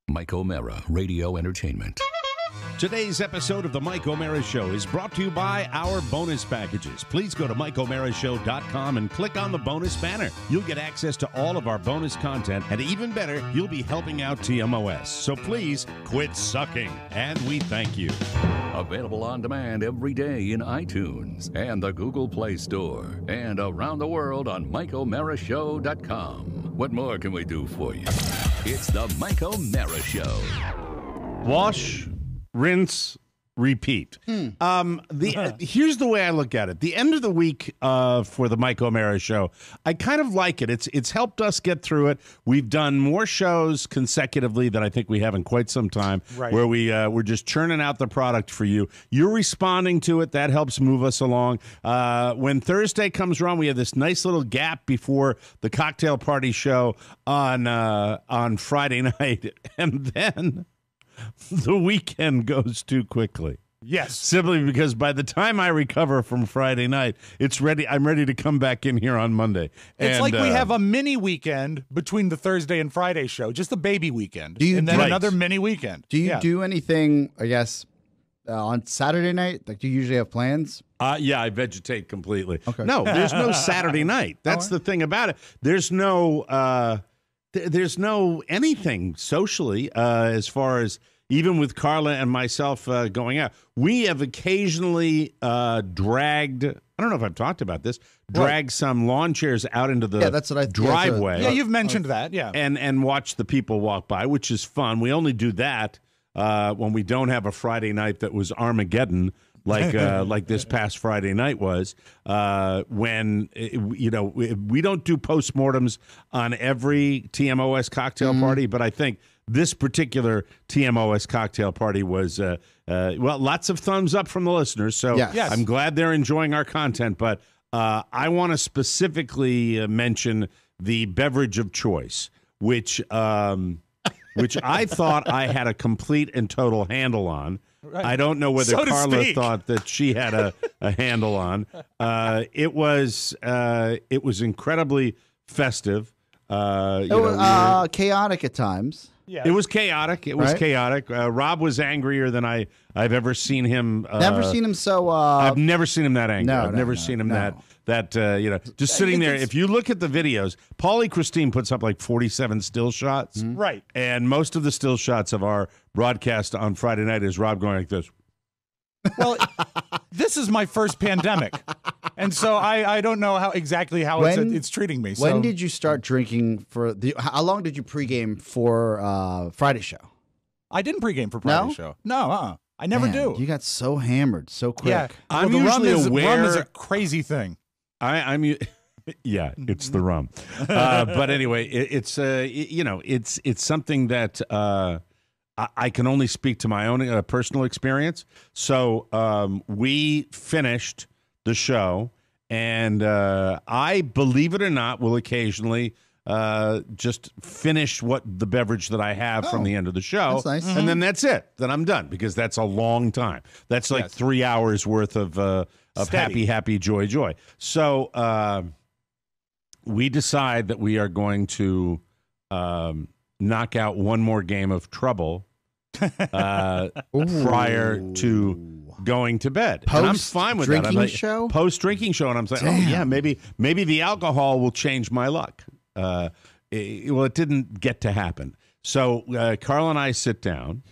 Mike OMeara, Radio Entertainment. Today's episode of the Mike OMeara Show is brought to you by our bonus packages. Please go to MikeOMearaShow.com and click on the bonus banner. You'll get access to all of our bonus content, and even better, you'll be helping out TMOS. So please quit sucking, and we thank you. Available on demand every day in iTunes and the Google Play Store, and around the world on MikeOMearaShow.com. What more can we do for you? It's the Mike OMeara Show. Wash, rinse, repeat. Here's the way I look at it. The end of the week for the Mike OMeara Show, I kind of like it. It's helped us get through it. We've done more shows consecutively than I think we have in quite some time, right, where we're just churning out the product for you. You're responding to it. That helps move us along. When Thursday comes around, we have this nice little gap before the cocktail party show on Friday night, and then the weekend goes too quickly. Yes. Simply because by the time I recover from Friday night, I'm ready to come back in here on Monday. It's like we have a mini weekend between the Thursday and Friday show, just a baby weekend. And then another mini weekend. Do you do anything, I guess, on Saturday night? Like, do you usually have plans? Yeah, I vegetate completely. Okay. No, there's no Saturday night. That's the thing about it. There's no anything socially as far as even with Carla and myself going out. We have occasionally dragged, I don't know if I've talked about this, dragged some lawn chairs out into the driveway. Yeah, you've mentioned that, yeah. And watch the people walk by, which is fun. We only do that when we don't have a Friday night that was Armageddon, like this past Friday night was, when we don't do postmortems on every TMOS cocktail party, but I think this particular TMOS cocktail party was lots of thumbs up from the listeners. So yes. I'm glad they're enjoying our content, but I want to specifically mention the beverage of choice, which I thought I had a complete and total handle on. Right. I don't know whether Carla thought that she had a handle on. It was incredibly festive. It was chaotic at times. Yeah. It was chaotic. It was chaotic. Rob was angrier than I've ever seen him. Never seen him so. I've never seen him that angry. I've never seen him no. that just sitting there. If you look at the videos, Paulie Christine puts up like 47 still shots. Mm-hmm. Right. And most of the still shots of our broadcast on Friday night is Rob going like this. Well, this is my first pandemic, and so I don't know how it's treating me. So. When did you start drinking how long did you pregame for Friday show? I didn't pregame for Friday show. No, I never do. You got so hammered so quick. Yeah, I'm the usually aware. Rum is a crazy thing. Yeah, it's the rum. But anyway, it's something that I can only speak to my own personal experience. So we finished the show, and I, believe it or not, will occasionally just finish the beverage that I have from the end of the show. That's nice. And then that's it. Then I'm done, because that's a long time. That's like 3 hours worth of happy, joy. So we decide that we are going to knock out one more game of Trouble prior to going to bed. And I'm fine with that. Post-drinking show, and I'm saying, maybe the alcohol will change my luck. It didn't get to happen. So Carl and I sit down,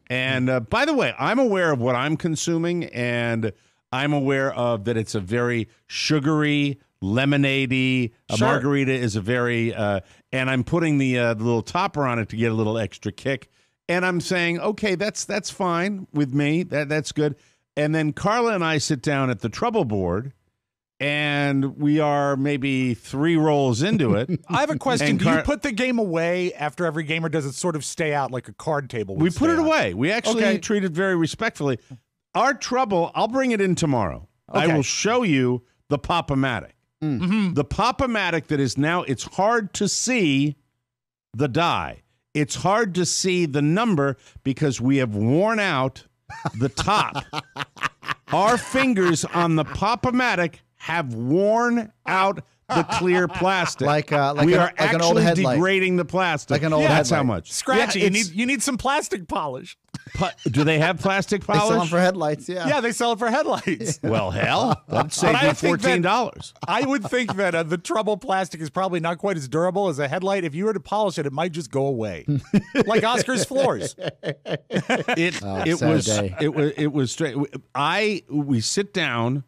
and by the way, I'm aware of what I'm consuming, and I'm aware of that it's a very sugary, lemonade-y. Sure. Margarita is a very, and I'm putting the little topper on it to get a little extra kick. And I'm saying, okay, that's fine with me. That's good. And then Carla and I sit down at the Trouble board, and we are maybe 3 rolls into it. I have a question. Do you put the game away after every game, or does it sort of stay out like a card table would We put it out? away. We actually treat it very respectfully. Our Trouble, I'll bring it in tomorrow. Okay. I will show you the Pop-O-Matic. Mm-hmm. The Pop-O-Matic that is now, it's hard to see the die. It's hard to see the number because we have worn out the top. Our fingers on the Pop-O-Matic have worn out the clear plastic. Like we are like an old actually headlight. degrading the plastic. Like an old That's how headlight. much. Scratchy. Yeah, You need some plastic polish. do they have plastic They sell them polish? for headlights. Yeah. Yeah, they sell it for headlights. Well, hell, that'd save I me would think that- $14. I would think that the trouble plastic is probably not quite as durable as a headlight. If you were to polish it, it might just go away, like Oscar's floors. It was straight. We sit down,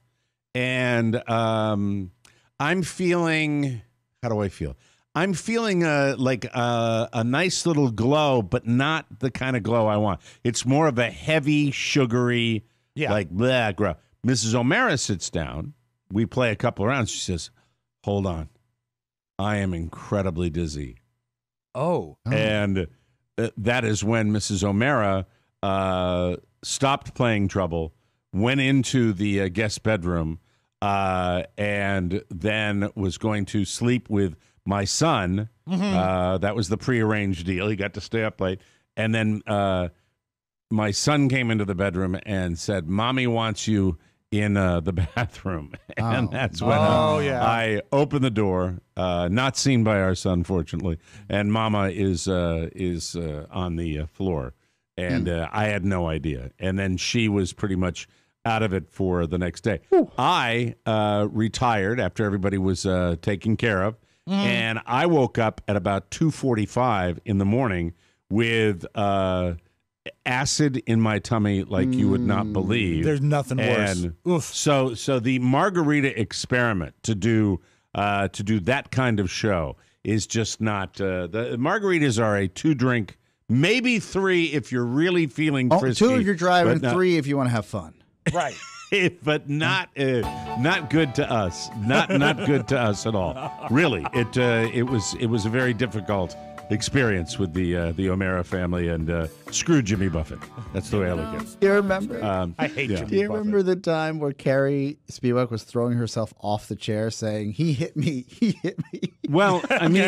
and I'm feeling. How do I feel? I'm feeling like a nice little glow, but not the kind of glow I want. It's more of a heavy, sugary, like blah, grow. Mrs. OMeara sits down. We play a couple of rounds. She says, "Hold on, I am incredibly dizzy." Oh. And that is when Mrs. OMeara stopped playing Trouble, went into the guest bedroom, and then was going to sleep with my son. That was the prearranged deal. He got to stay up late. And then my son came into the bedroom and said, "Mommy wants you in the bathroom." And that's when I opened the door, not seen by our son, fortunately. And Mama is on the floor. And I had no idea. And then she was pretty much out of it for the next day. I retired after everybody was taken care of. And I woke up at about 2:45 in the morning with acid in my tummy like you would not believe. There's nothing worse. And so the Margarita Experiment to do that kind of show is just not. The margaritas are a 2-drink, maybe 3 if you're really feeling frisky. 2 if you're driving, 3 if you want to have fun. Right. But not good to us. Not good to us at all. Really, it was a very difficult experience with the OMeara family and screw Jimmy Buffett. That's the way I look at it. You remember? I hate Jimmy Do you Buffett. remember the time where Carrie Spivak was throwing herself off the chair saying, "He hit me, he hit me"? Well, I mean,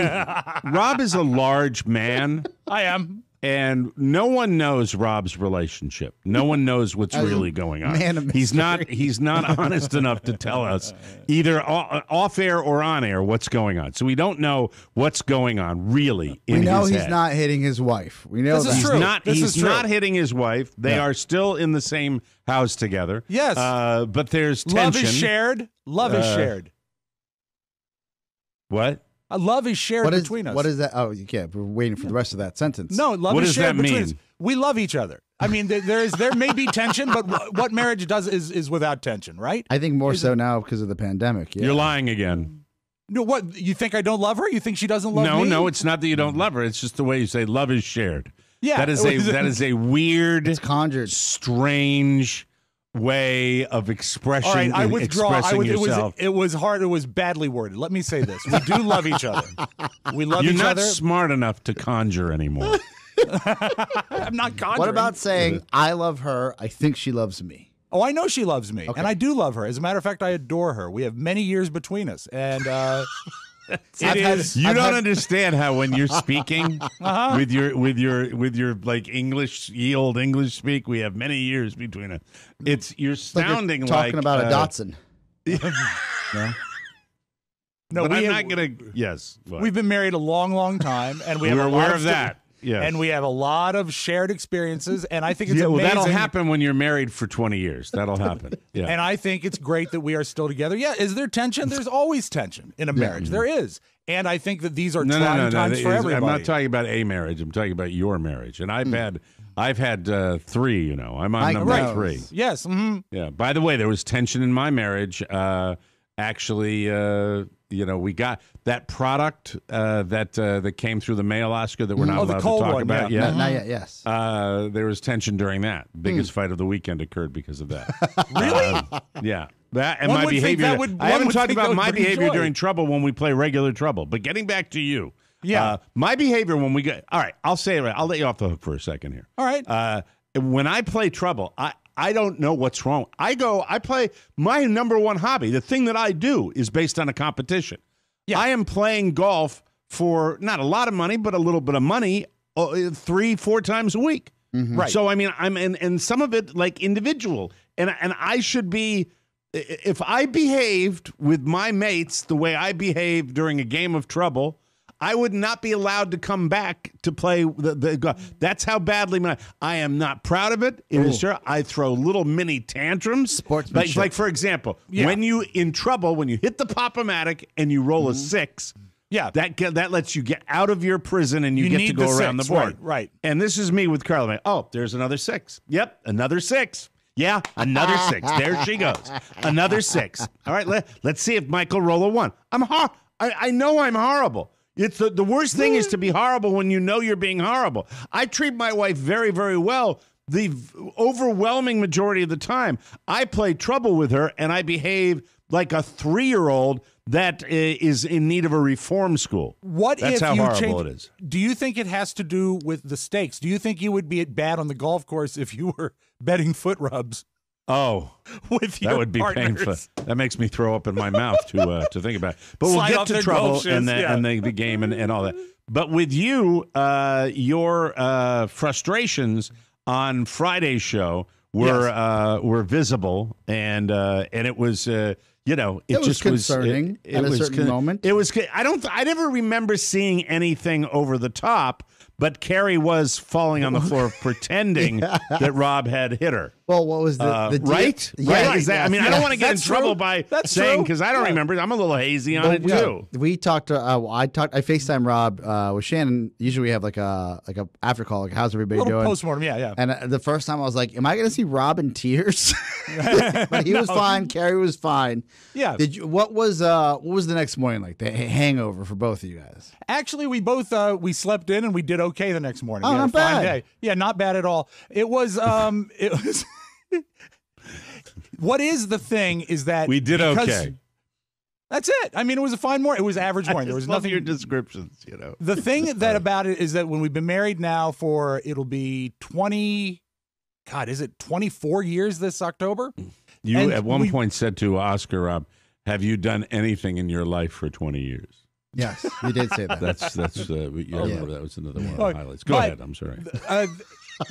Rob is a large man. I am. And no one knows Rob's relationship. No one knows what's really going on. Man of He's not honest enough to tell us either off air or on air what's going on. So we don't know what's going on really in his head. We know he's not hitting his wife. We know This is that. true. He's not hitting his wife. They are still in the same house together. Yes. But there's tension. Love is shared. Love is shared. What? Love is shared between us. What is that? Oh, yeah, we're waiting for the rest of that sentence. No, love What is does shared that between mean? us. We love each other. I mean, there may be tension, but what marriage does is without tension, right? I think more so now because of the pandemic. Yeah. You're lying again. No, what? You think I don't love her? You think she doesn't love me? No, it's not that you don't love her. It's just the way you say love is shared. Yeah, that is a weird, It's conjured. strange way of expression. All right, I withdraw. Expressing yourself. It was hard. It was badly worded. Let me say this: we do love each other. We love You're each not other. smart enough to conjure anymore. I'm not conjuring. What about saying, "I love her. I think she loves me"? Oh, I know she loves me, and I do love her. As a matter of fact, I adore her. We have many years between us, and You don't understand how when you're speaking with your like English, ye old English speak, we have many years between us. You're sounding like you're talking about a Datsun. No, but I'm not gonna. Yes, what? We've been married a long, long time, and we have We're a lot aware of that. Yes. And we have a lot of shared experiences, and I think it's well, amazing. that'll happen when you're married for 20 years. That'll happen. Yeah. And I think it's great that we are still together. Yeah, is there tension? There's always tension in a marriage. There is. And I think that these are trying times for everybody. I'm not talking about a marriage. I'm talking about your marriage. And I've had 3, you know. I'm on number 3. Yes. Mm-hmm. Yeah. By the way, there was tension in my marriage. Actually, we got that product that came through the mail, Oscar, that we're not allowed to talk about yet. Not yet, yes. There was tension during that. Biggest fight of the weekend occurred because of that. Really? Yeah. That and One my would think behavior. that would- I one haven't would talked think that about would my bring behavior joy. during Trouble when we play regular Trouble. But getting back to you. Yeah. My behavior when we get. All right. I'll say it. I'll let you off the hook for a second here. All right. When I play Trouble, I don't know what's wrong. I play my number one hobby. The thing that I do is based on a competition. Yeah. I am playing golf for not a lot of money, but a little bit of money 3-4 times a week. Right. So, I mean, I'm and some of it like individual. And I should be if I behaved with my mates the way I behaved during a game of trouble, I would not be allowed to come back to play. That's how badly I am not proud of it. It is true. I throw little mini tantrums. Sportsmanship. Like for example, when you in trouble, when you hit the Pop-O-Matic and you roll a 6. Yeah, that lets you get out of your prison and you get to go around the board. Right. And this is me with Carla. Oh, there's another 6. Yep, another 6. Yeah, another 6. There she goes. Another 6. All right, let's see if Michael roll a 1. I know I'm horrible. It's the worst thing is to be horrible when you know you're being horrible. I treat my wife very, very well. The overwhelming majority of the time, I play trouble with her and I behave like a 3-year-old that is in need of a reform school. That's how horrible it is. Do you think it has to do with the stakes? Do you think you would be bad on the golf course if you were betting foot rubs? Oh, with your that would be partners? painful. That makes me throw up in my mouth to think about it. But Slide we'll off get to their trouble golf shoes, and the game and all that. But with you, your frustrations on Friday's show were visible, and it was it was concerning at a certain moment. It was. I never remember seeing anything over the top, but Carrie was falling on the floor pretending that Rob had hit her. Well, what was the right? Yeah, right. I mean, I don't want to get in trouble by saying because I don't remember. I'm a little hazy on it too. We talked. I FaceTime Rob with Shannon. Usually we have like a after call. Like, how's everybody doing? Postmortem. Yeah. And the first time I was like, am I going to see Rob in tears? But he was fine. Carrie was fine. Yeah. What was the next morning like? The hangover for both of you guys. Actually, we both we slept in and we did okay the next morning. Oh, we had not a fine bad. Day. Yeah, not bad at all. It was it was. What is the thing is that we did okay. That's it. I mean, it was a fine morning. It was average morning. There was nothing. Your descriptions, The thing that about it is that when we've been married now for it'll be 20. God, is it 24 years this October? You at one point said to Oscar, Rob, "Have you done anything in your life for 20 years?" Yes, you did say that. That's remember that was another one of the highlights. Go ahead. I'm sorry.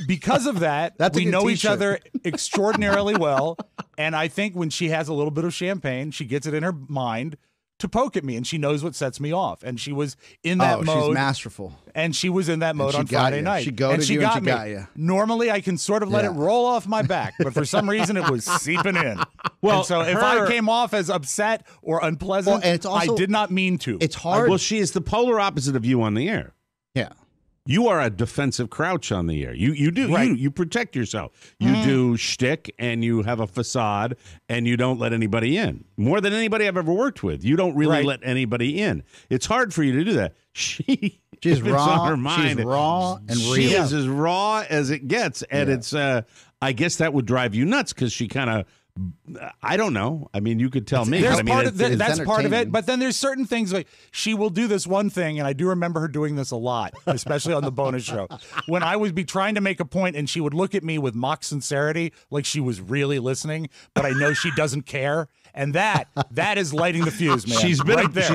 Because of that, we know each other extraordinarily well. And I think when she has a little bit of champagne, she gets it in her mind to poke at me, and she knows what sets me off. And she was in that mode. She's masterful. And she was in that mode on Friday night. She goaded you and she got you. Normally, I can sort of let it roll off my back, but for some reason, it was seeping in. Well, and so if I came off as upset or unpleasant, and it's also, I did not mean to. It's hard. Well, she is the polar opposite of you on the air. Yeah. You are a defensive crouch on the air. You do. Right. You protect yourself. You do shtick, and you have a facade, and you don't let anybody in. More than anybody I've ever worked with. You don't really let anybody in. It's hard for you to do that. She's raw. On her mind. She's raw and real. She is as raw as it gets, and it's. I guess that would drive you nuts because she kind of. I don't know. I mean, you could tell me. There's I mean, that's part of it. But then there's certain things like she will do this one thing, and I do remember her doing this a lot, especially on the bonus show. When I would be trying to make a point, and she would look at me with mock sincerity, like she was really listening, but I know she doesn't care. And that is lighting the fuse, man. She's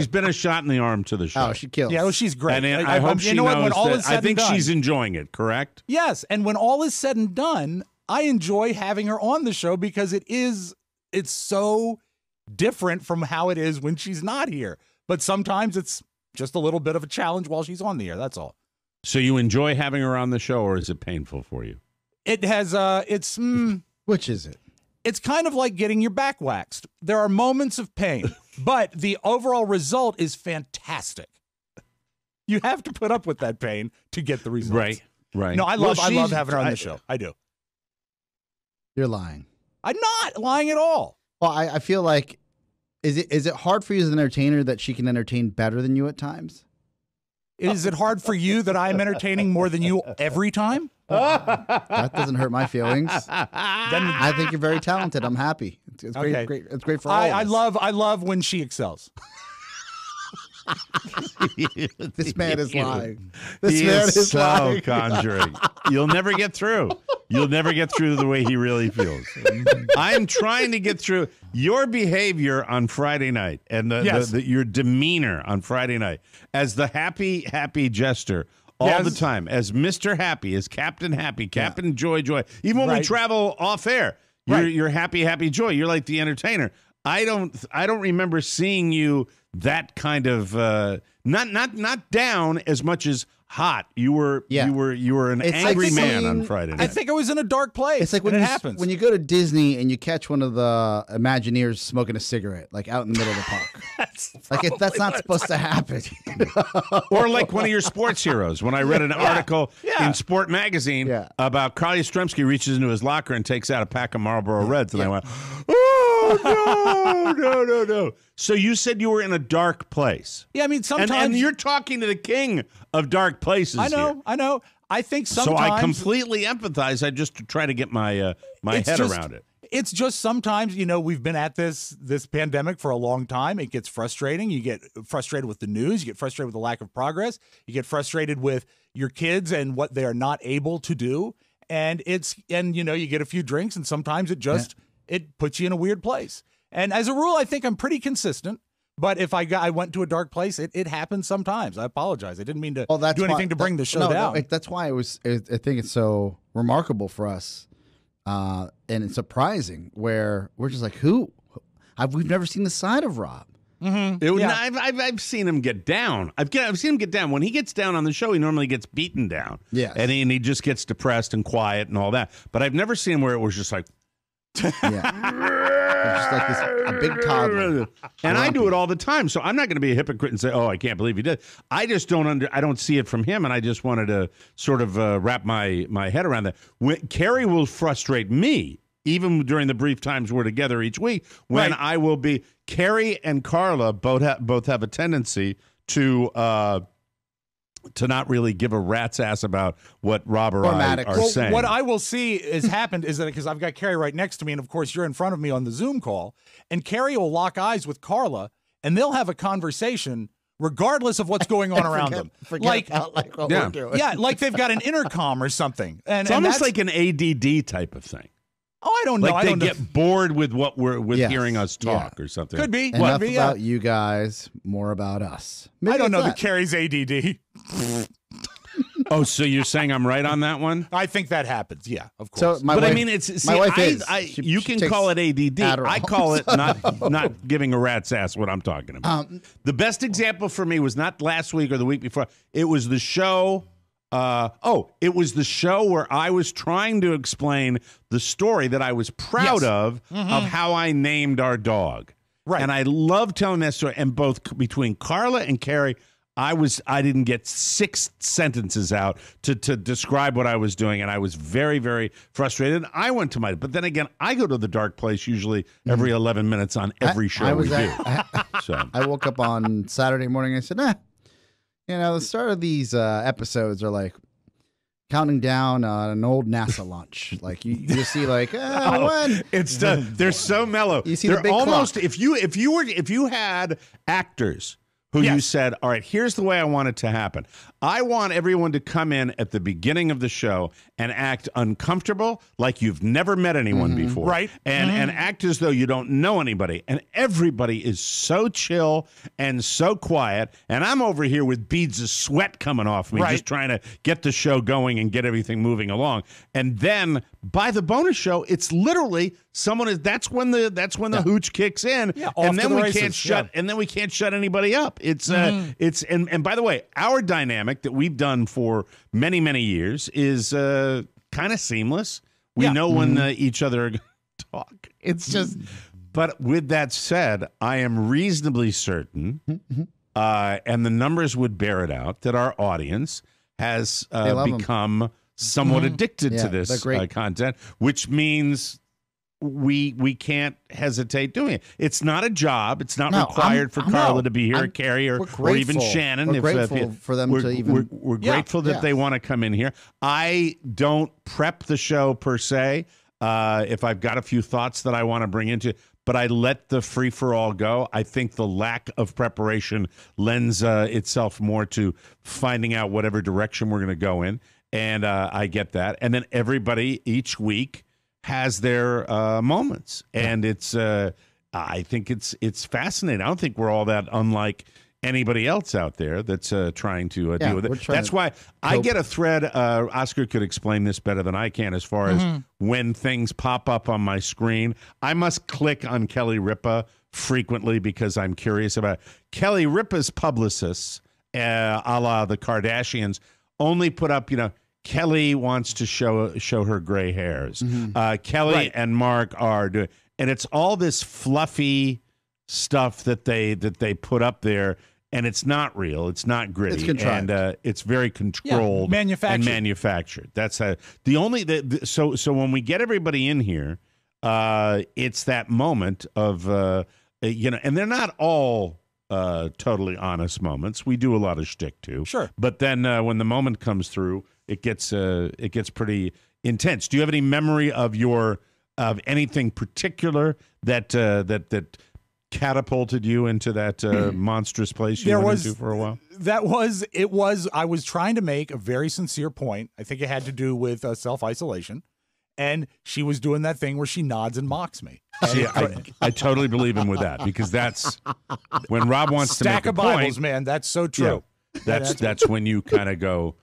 been a shot in the arm to the show. Oh, she kills. Yeah, well, she's great. And I hope she knows when all that. is said I think and done, she's enjoying it. Correct? Yes, and when all is said and done, I enjoy having her on the show because it's so different from how it is when she's not here. But sometimes it's just a little bit of a challenge while she's on the air. That's all. So you enjoy having her on the show, or is it painful for you? It has. Which is it? It's kind of like getting your back waxed. There are moments of pain, but the overall result is fantastic. You have to put up with that pain to get the results. Right. No, I love having her on the show. I do. You're lying. I'm not lying at all. Well, I feel like, is it hard for you as an entertainer that she can entertain better than you at times? Is it hard for you that I'm entertaining more than you every time? That doesn't hurt my feelings. Then I think you're very talented. I'm happy. It's great. Okay. Great. It's great for all of us. I love when she excels. This man is lying. He is so conjuring. You'll never get through. You'll never get through the way he really feels. I'm trying to get through your behavior on Friday night and your demeanor on Friday night as the happy jester all the time, as Mr. Happy, as Captain Happy, Captain Joy. Even when we travel off air, You're happy joy. You're like the entertainer. I don't remember seeing you that kind of not down as much as hot. You were an angry man on Friday night. I think I was in a dark place. It's like when it you happens. when you go to Disney and you catch one of the Imagineers smoking a cigarette, like out in the middle of the park. That's not supposed to happen. Or like one of your sports heroes. When I read an article in Sport Magazine about Carl Yastrzemski reaches into his locker and takes out a pack of Marlboro Reds, and I went, oh, no. So you said you were in a dark place. Yeah, I mean, sometimes... And you're talking to the king of dark places here. I know. I think sometimes... So I completely empathize. I just try to get my head around it. It's just sometimes, we've been at this pandemic for a long time. It gets frustrating. You get frustrated with the news. You get frustrated with the lack of progress. You get frustrated with your kids and what they are not able to do. And you get a few drinks, and sometimes it just it puts you in a weird place. And as a rule, I think I'm pretty consistent. But if I went to a dark place, it happens sometimes. I apologize. I didn't mean to do anything to bring the show down. No, that's why I think it's so remarkable for us, and it's surprising where we're just like, we've never seen the side of Rob. Mm-hmm. I've seen him get down. I've seen him get down. When he gets down on the show, he normally gets beaten down. Yes. And he just gets depressed and quiet and all that. But I've never seen him where it was just like... Just like a big toddler. And I do it all the time, so I'm not going to be a hypocrite and say, "Oh, I can't believe he did." I just I don't see it from him, and I just wanted to sort of wrap my head around that. Carrie will frustrate me, even during the brief times we're together each week, when I will be. Carrie and Carla both have a tendency to not really give a rat's ass about what Rob or I are saying. What I will see has happened is that because I've got Carrie right next to me, and of course you're in front of me on the Zoom call, and Carrie will lock eyes with Carla, and they'll have a conversation regardless of what's going on around them. Forget about what we're doing. Yeah, like they've got an intercom or something. It's almost like an ADD type of thing. Oh, I don't know. Like they get bored with hearing us talk or something. Could be. Enough about you guys, more about us. Maybe I don't know that Carrie's ADD. Oh, so you're saying I'm right on that one? I think that happens. Yeah, of course. So my wife is. You can call it ADD. Adderall. I call it not giving a rat's ass what I'm talking about. The best example for me was not last week or the week before. It was the show. It was the show where I was trying to explain the story that I was proud of how I named our dog. Right. And I love telling that story. And both between Carla and Carrie, I didn't get 6 sentences out to describe what I was doing, and I was very, very frustrated. I went to but then again, I go to the dark place usually every 11 minutes on every show we do. I woke up on Saturday morning and I said, the start of these episodes are like counting down on an old NASA lunch. Like you see, like when they're so mellow. You see, they're the big almost clock. if you had actors who you said, all right, here's the way I want it to happen. I want everyone to come in at the beginning of the show and act uncomfortable, like you've never met anyone before. Right. And act as though you don't know anybody. And everybody is so chill and so quiet. And I'm over here with beads of sweat coming off me, just trying to get the show going and get everything moving along. And then by the bonus show, it's literally that's when the hooch kicks in. Yeah, and then we can't shut anybody up. It's and by the way, our dynamic that we've done for many, many years is kind of seamless. We know when each other are going to talk. It's just, but with that said, I am reasonably certain, and the numbers would bear it out, that our audience has become somewhat addicted to this content, which means we can't hesitate doing it. It's not a job. It's not required for Carla to be here, Carrie, or even Shannon. We're grateful for them to even. We're grateful that they want to come in here. I don't prep the show per se. If I've got a few thoughts that I want to bring into, but I let the free for all go. I think the lack of preparation lends itself more to finding out whatever direction we're going to go in, and I get that. And then everybody each week has their moments, and it's I think it's fascinating. I don't think we're all that unlike anybody else out there that's trying to deal with we're it. trying That's to why I get a thread. Oscar could explain this better than I can as far as when things pop up on my screen. I must click on Kelly Ripa frequently because I'm curious about it. Kelly Ripa's publicists, a la the Kardashians, only put up, Kelly wants to show her gray hairs. Kelly and Mark are doing, and it's all this fluffy stuff that they put up there, and it's not real. It's not gritty. It's contrived. And it's very controlled and manufactured. That's the only so when we get everybody in here, it's that moment of and they're not all totally honest moments. We do a lot of shtick too. Sure. But then when the moment comes through, it gets pretty intense. Do you have any memory of anything particular that catapulted you into that monstrous place you went into for a while? I was trying to make a very sincere point. I think it had to do with self-isolation. And she was doing that thing where she nods and mocks me. See, I totally believe him with that, because that's when Rob wants to make a Stack of Bibles, point, man. That's so true. Yeah, that's when you kind of go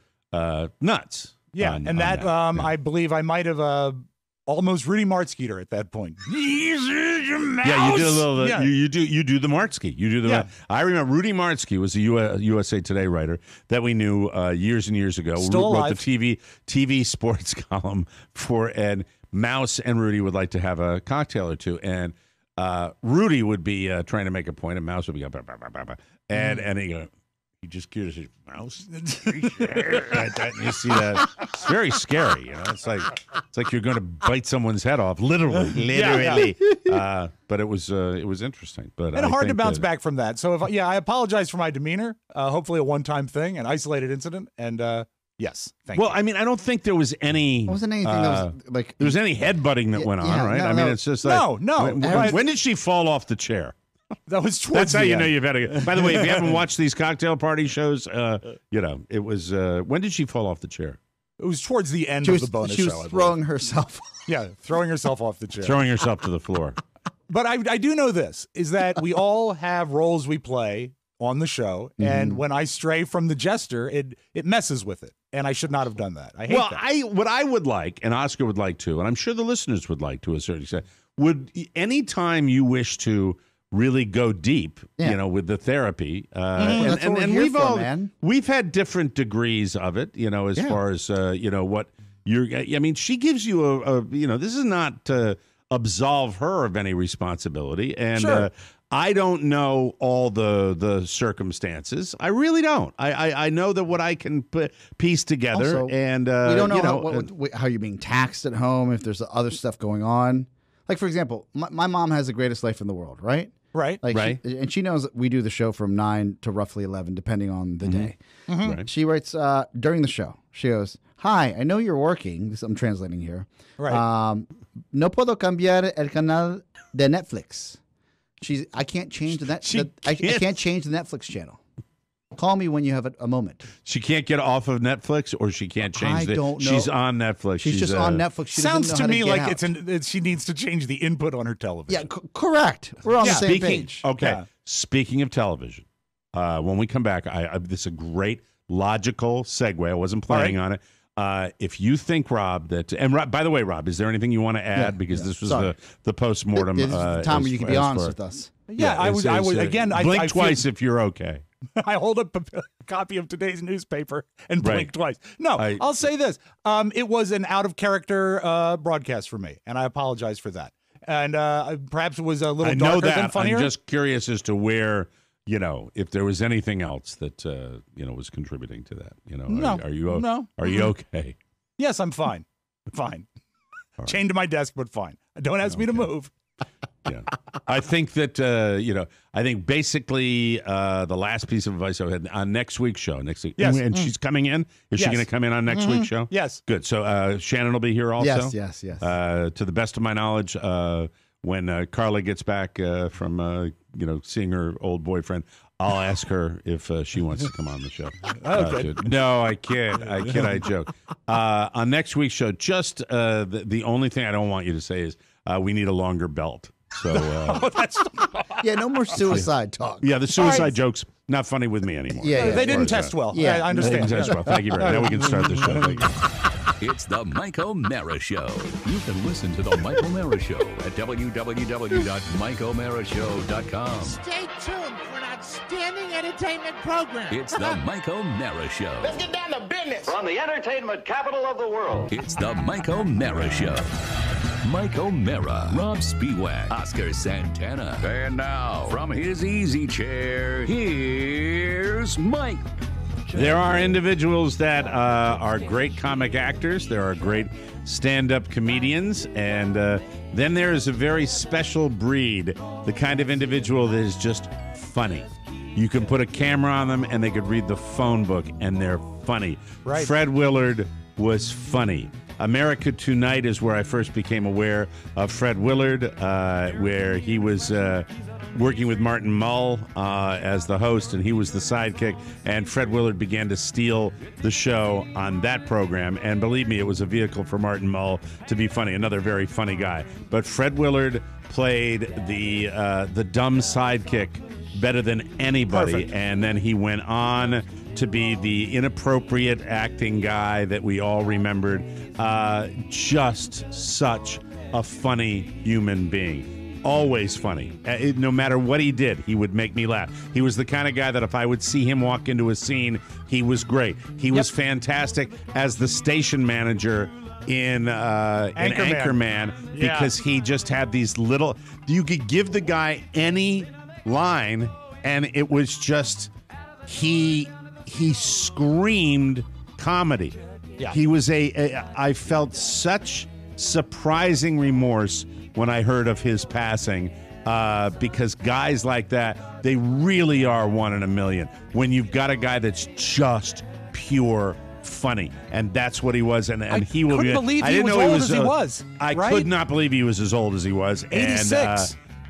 nuts. Yeah, on that. Yeah. I believe I might have almost Rudy Martskeeter at that point. Yeah, you do a little. You do the Martsky. You do the. Yeah. I remember Rudy Martsky was a USA Today writer that we knew years and years ago. Still wrote alive. the TV sports column and Mouse and Rudy would like to have a cocktail or two, and Rudy would be trying to make a point, and Mouse would be going, bah, bah, bah, bah, bah. And he just curious, Mouse. And you see that it's very scary. It's like you're going to bite someone's head off, literally. But it was interesting. But and hard to bounce back from that. So I apologize for my demeanor. Hopefully a one-time thing, an isolated incident, and yes, thank you. Well, I mean, I don't think there was any. It wasn't anything that was like. There was any headbutting that went on, right? No, I mean, it's just like no. When did she fall off the chair? That was towards That's how the you end. know you've had a. By the way, if you haven't watched these cocktail party shows, it was. When did she fall off the chair? It was towards the end of the bonus show. She was throwing herself. Yeah, throwing herself off the chair. Throwing herself to the floor. But I do know this, is that we all have roles we play on the show, and when I stray from the jester, it messes with it, and I should not have done that. I hate that. What I would like, and Oscar would like to, and I'm sure the listeners would like to a certain extent, would anytime you wish to really go deep, with the therapy, and we've had different degrees of it, as far as what you're. I mean, she gives you a this is not to absolve her of any responsibility, and Sure. I don't know all the circumstances. I really don't. I know that what I can piece together, Also, and we don't know how you're being taxed at home, if there's other stuff going on. Like, for example, my mom has the greatest life in the world, right? Right. Like Right. and she knows that we do the show from 9 to roughly 11, depending on the day. Right. She writes during the show, she goes, "Hi, I know you're working." This I'm translating here. Right. No puedo cambiar el canal de Netflix. I can't change I can't change the Netflix channel. Call me when you have a moment. She can't get off of Netflix, or she can't change. I don't know. She's on Netflix. She's just on Netflix. She Sounds doesn't know to how me get like out. she needs to change the input on her television. Yeah, correct. We're on the same page. Okay. Yeah. Speaking of television, when we come back, this is a great logical segue. I wasn't planning on it. If you think, Rob, that by the way, Rob, is there anything you want to add? Because this was the postmortem. This is the time where you can be honest with us. Yeah, I was again. Blink I twice if you're okay. I hold up a copy of today's newspaper and blink Right. twice. No, I'll say this. It was an out of character broadcast for me, and I apologize for that. And perhaps it was a little I know darker that. than funnier. I'm just curious as to where, if there was anything else that was contributing to that. No. Are you No. Are you okay? Yes, I'm fine. Fine. Right. Chained to my desk, but fine. Don't ask me to move. Yeah, I think that I think basically the last piece of advice I had on next week's show. Next week, Yes. and she's coming in. Is she Yes. going to come in on next week's show? Yes. Good. So Shannon will be here also. Yes. To the best of my knowledge, when Carla gets back from seeing her old boyfriend, I'll ask her if she wants to come on the show. Okay. No, I kid. I joke. On next week's show, just the only thing I don't want you to say is we need a longer belt. So Oh, that's Yeah, no more suicide talk. yeah, the suicide right. jokes. not funny with me anymore. Yeah, They didn't test well. Yeah. I understand. They didn't test well. Thank you very much. Now we can start the show. Thank you. It's the Mike O'Mara Show. You can listen to the Mike O'Mara Show at www.mikeomarashow.com. Stay tuned for an outstanding entertainment program. It's the Mike O'Mara Show. Let's get down to business. From the entertainment capital of the world. It's the Mike O'Mara Show. Mike O'Mara, Rob Spiewak, Oscar Santana. And now, from his easy chair, here's Mike. There are individuals that are great comic actors. There are great stand-up comedians. And then there is a very special breed, the kind of individual that is just funny. You can put a camera on them and they could read the phone book and they're funny. Right. Fred Willard was funny. America Tonight is where I first became aware of Fred Willard, where he was working with Martin Mull as the host, and he was the sidekick. And Fred Willard began to steal the show on that program. And believe me, it was a vehicle for Martin Mull to be funny, another very funny guy. But Fred Willard played the dumb sidekick better than anybody. Perfect. And then he went on to be the inappropriate acting guy that we all remembered. Just such a funny human being. Always funny. No matter what he did, he would make me laugh. He was the kind of guy that if I would see him walk into a scene, he was great. He was fantastic as the station manager in Anchorman because he just had these little... You could give the guy any line, and it was just... He screamed comedy. Yeah. He was I felt such surprising remorse when I heard of his passing, because guys like that, they really are one in a million. When you've got a guy that's just pure funny, and that's what he was, and he will be. Couldn't believe I he didn't was know old as he was. I right? could not believe he was as old as he was. 86. And,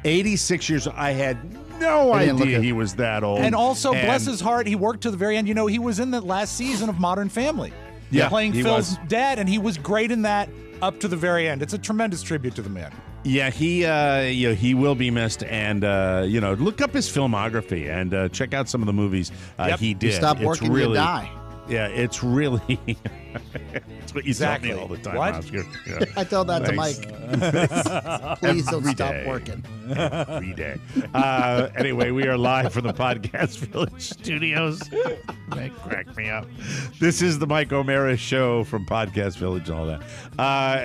86 years old. I had no idea he was that old. And also, bless his heart, he worked to the very end. You know, he was in the last season of Modern Family. Yeah, playing he Phil's was. dad, and he was great in that up to the very end. It's a tremendous tribute to the man. Yeah, he will be missed, and look up his filmography and check out some of the movies he did. You stop working, you die. Yeah, it's really. It's what you tell me all the time, What? Oscar. Yeah. I tell that Thanks. to Mike. Please don't Every stop day. working. Every day. Anyway, we are live from the Podcast Village studios. They crack me up. This is the Mike O'Mara Show from Podcast Village and all that.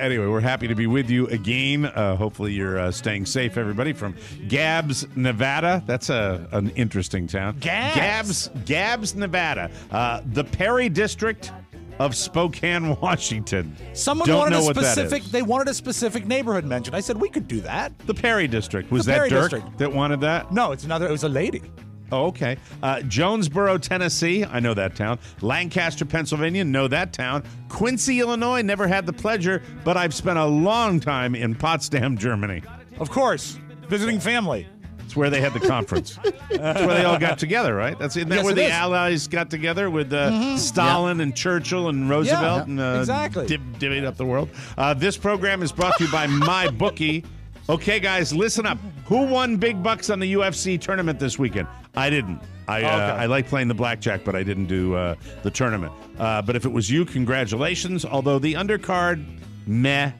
Anyway, we're happy to be with you again. Hopefully you're staying safe, everybody, from Gabbs, Nevada. That's an interesting town. Gabbs, Nevada. The Perry District of Spokane, Washington. Someone Don't wanted know a what that specific. is. They wanted a specific neighborhood mentioned. I said we could do that. The Perry District. Was The that Perry Dirk District. that wanted that? No, it's another. It was a lady. Oh, okay. Jonesboro, Tennessee. I know that town. Lancaster, Pennsylvania. Know that town. Quincy, Illinois. Never had the pleasure, but I've spent a long time in Potsdam, Germany. Of course, visiting family. It's where they had the conference. That's where they all got together, right? Isn't that Yes, where it the is. Allies got together with Stalin and Churchill and Roosevelt and exactly. divvied up the world? This program is brought to you by MyBookie. Okay, guys, listen up. Who won big bucks on the UFC tournament this weekend? I didn't. I like playing the blackjack, but I didn't do the tournament. But if it was you, congratulations. Although the undercard, meh.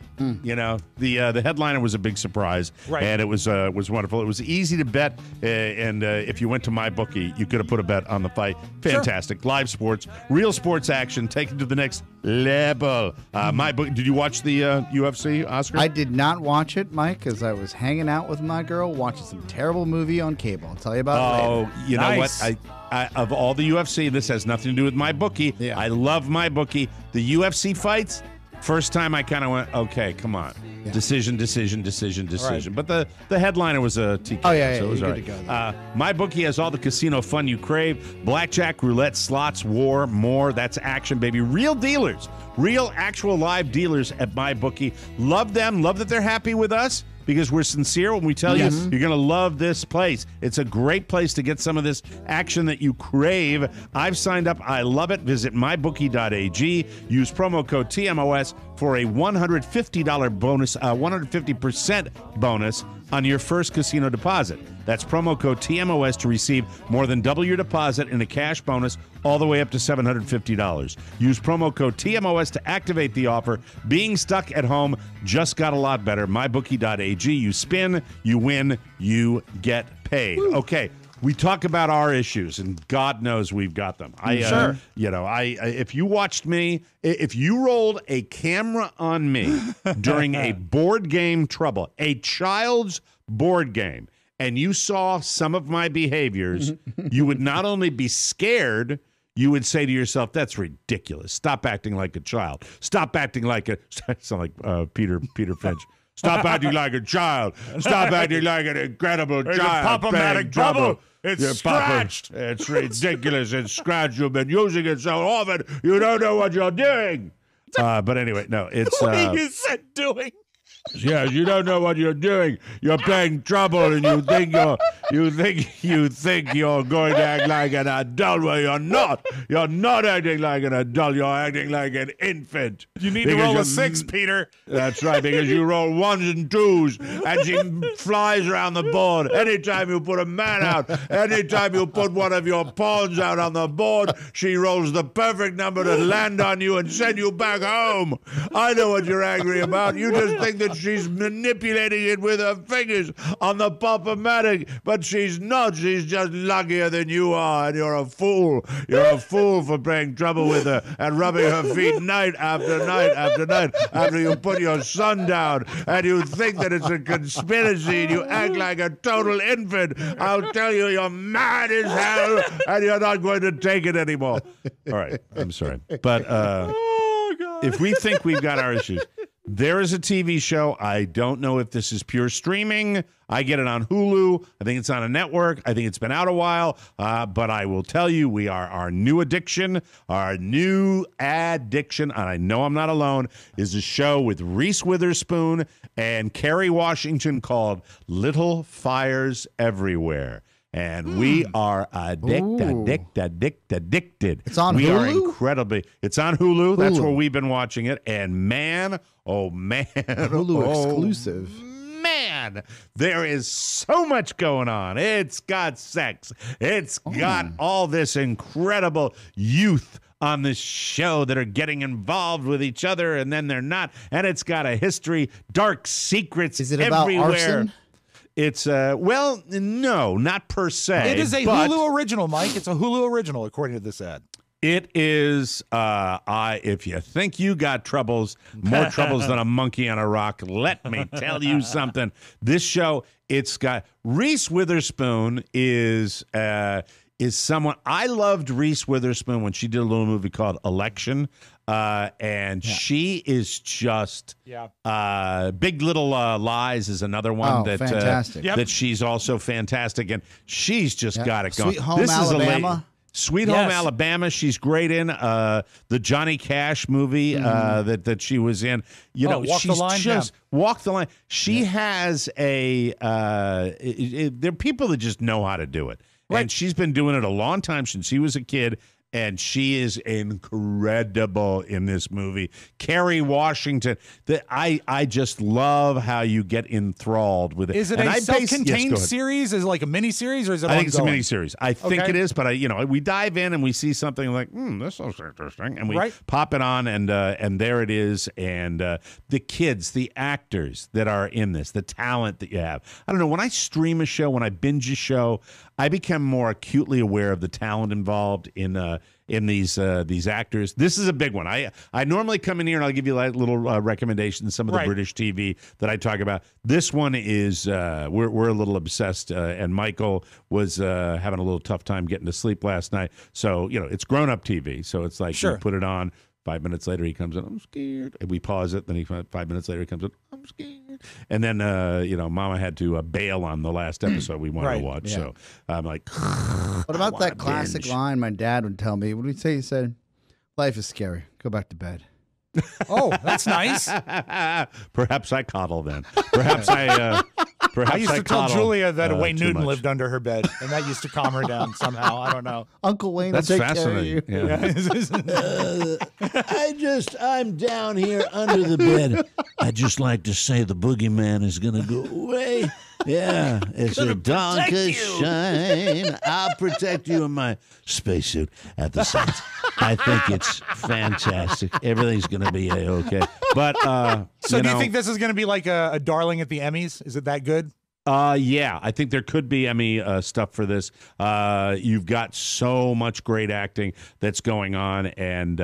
You know, the headliner was a big surprise, Right. and it was wonderful. It was easy to bet, and if you went to MyBookie, you could have put a bet on the fight. Fantastic. Live sports, real sports action, taken to the next level. MyBookie. Did you watch the UFC, Oscar? I did not watch it, Mike, because I was hanging out with my girl watching some terrible movie on cable. I'll tell you about it later. You know Nice. what? I of all the UFC, this has nothing to do with MyBookie. Yeah. I love MyBookie. The UFC fights. First time I kind of went, okay, come on. Yeah. Decision. Right. But the headliner was a TKO. Oh, yeah, so it was you're all good right. to go there. MyBookie has all the casino fun you crave. Blackjack, roulette, slots, war, more. That's action, baby. Real dealers. Real, actual live dealers at MyBookie. Love them. Love that they're happy with us. Because we're sincere when we tell you you're going to love this place. It's a great place to get some of this action that you crave. I've signed up. I love it. Visit mybookie.ag. Use promo code TMOS for a $150 bonus, 150% bonus on your first casino deposit. That's promo code TMOS to receive more than double your deposit in a cash bonus all the way up to $750. Use promo code TMOS to activate the offer. Being stuck at home just got a lot better. MyBookie.ag. You spin, you win, you get paid. Woo. Okay. We talk about our issues, and God knows we've got them. Sure. If you watched me, if you rolled a camera on me during a board game trouble, a child's board game, and you saw some of my behaviors, you would not only be scared, you would say to yourself, "That's ridiculous. Stop acting like a child. Stop acting like a." Sound like Peter Finch. Stop acting like a child. Stop acting like an incredible child. Pop-O-Matic bubble. It's scratched. It's ridiculous. It's scratched. You've been using it so often, you don't know what you're doing. But anyway, no, it's... you said doing. Yes, you don't know what you're doing. You're playing trouble, and you think you're going to act like an adult. Well, you're not. You're not acting like an adult. You're acting like an infant. You need to roll a 6, Peter. That's right, because you roll 1s and 2s, and she flies around the board. Anytime you put a man out, anytime you put one of your pawns out on the board, she rolls the perfect number to land on you and send you back home. I know what you're angry about. You just think that she's manipulating it with her fingers on the Pop-O-Matic, but she's not. She's just luckier than you are, and you're a fool. You're a fool for playing trouble with her and rubbing her feet night after night after night after you put your son down, and you think that it's a conspiracy, and you act like a total infant. I'll tell you, you're mad as hell, and you're not going to take it anymore. All right, I'm sorry. But if we think we've got our issues, there is a TV show. I don't know if this is pure streaming. I get it on Hulu. I think it's on a network. I think it's been out a while. But I will tell you, we are our new addiction, and I know I'm not alone, is a show with Reese Witherspoon and Kerry Washington called Little Fires Everywhere. And we are addicted. It's on we Hulu? Are incredibly. It's on Hulu. That's where we've been watching it. And man, oh man. Hulu exclusive. Man, there is so much going on. It's got sex. It's got all this incredible youth on this show that are getting involved with each other, and then they're not. And it's got a history, dark secrets Is it about everywhere. arson? It's well, no, not per se. It is a Hulu original, Mike. It's a Hulu original, according to this ad. It is. If you think you got troubles, more troubles than a monkey on a rock, let me tell you something. This show, it's got Reese Witherspoon is someone I loved. Reese Witherspoon when she did a little movie called Election. And she is just Big Little Lies is another one fantastic. That she's also fantastic, and she's just got it going. Sweet Home Alabama. Sweet Home Alabama, she's great in the Johnny Cash movie that she was in. You know, Walk she's the Line, just walk the line. She has a there are people that just know how to do it, and she's been doing it a long time since she was a kid. And she is incredible in this movie. Kerry Washington. I just love how you get enthralled with it. Is it a self-contained series? Is it like a mini-series, or is it I think it's a ongoing? mini-series. I think it is, but we dive in and we see something like, this looks interesting, and we pop it on, and there it is. And the kids, the actors that are in this, the talent that you have. I don't know, when I stream a show, when I binge a show, I become more acutely aware of the talent involved in these actors. This is a big one. I normally come in here and I'll give you like little recommendations, some of the British TV that I talk about. This one is we're a little obsessed, and Michael was having a little tough time getting to sleep last night. So it's grown up TV. So it's like you put it on. 5 minutes later, he comes in, I'm scared. And we pause it. Then 5 minutes later, he comes in, I'm scared. And then, Mama had to bail on the last episode we wanted to watch. Yeah. So I'm like, what about that classic line my dad would tell me? What did he say? He said, life is scary. Go back to bed. Oh, that's nice. Perhaps I coddle then. Perhaps Perhaps I used to tell coddle, Julia that Wayne too Newton much. lived under her bed, and that used to calm her down somehow. I don't know. Uncle Wayne That's will take care of you. fascinating. Yeah. I'm down here under the bed. I just like to say the boogeyman is going to go away. Yeah, it's a donker shine. I'll protect you in my spacesuit at the Saints. I think it's fantastic. Everything's going to be A-okay. But So do you think this is going to be like a darling at the Emmys? Is it that good? Yeah, I think there could be Emmy stuff for this. You've got so much great acting that's going on, and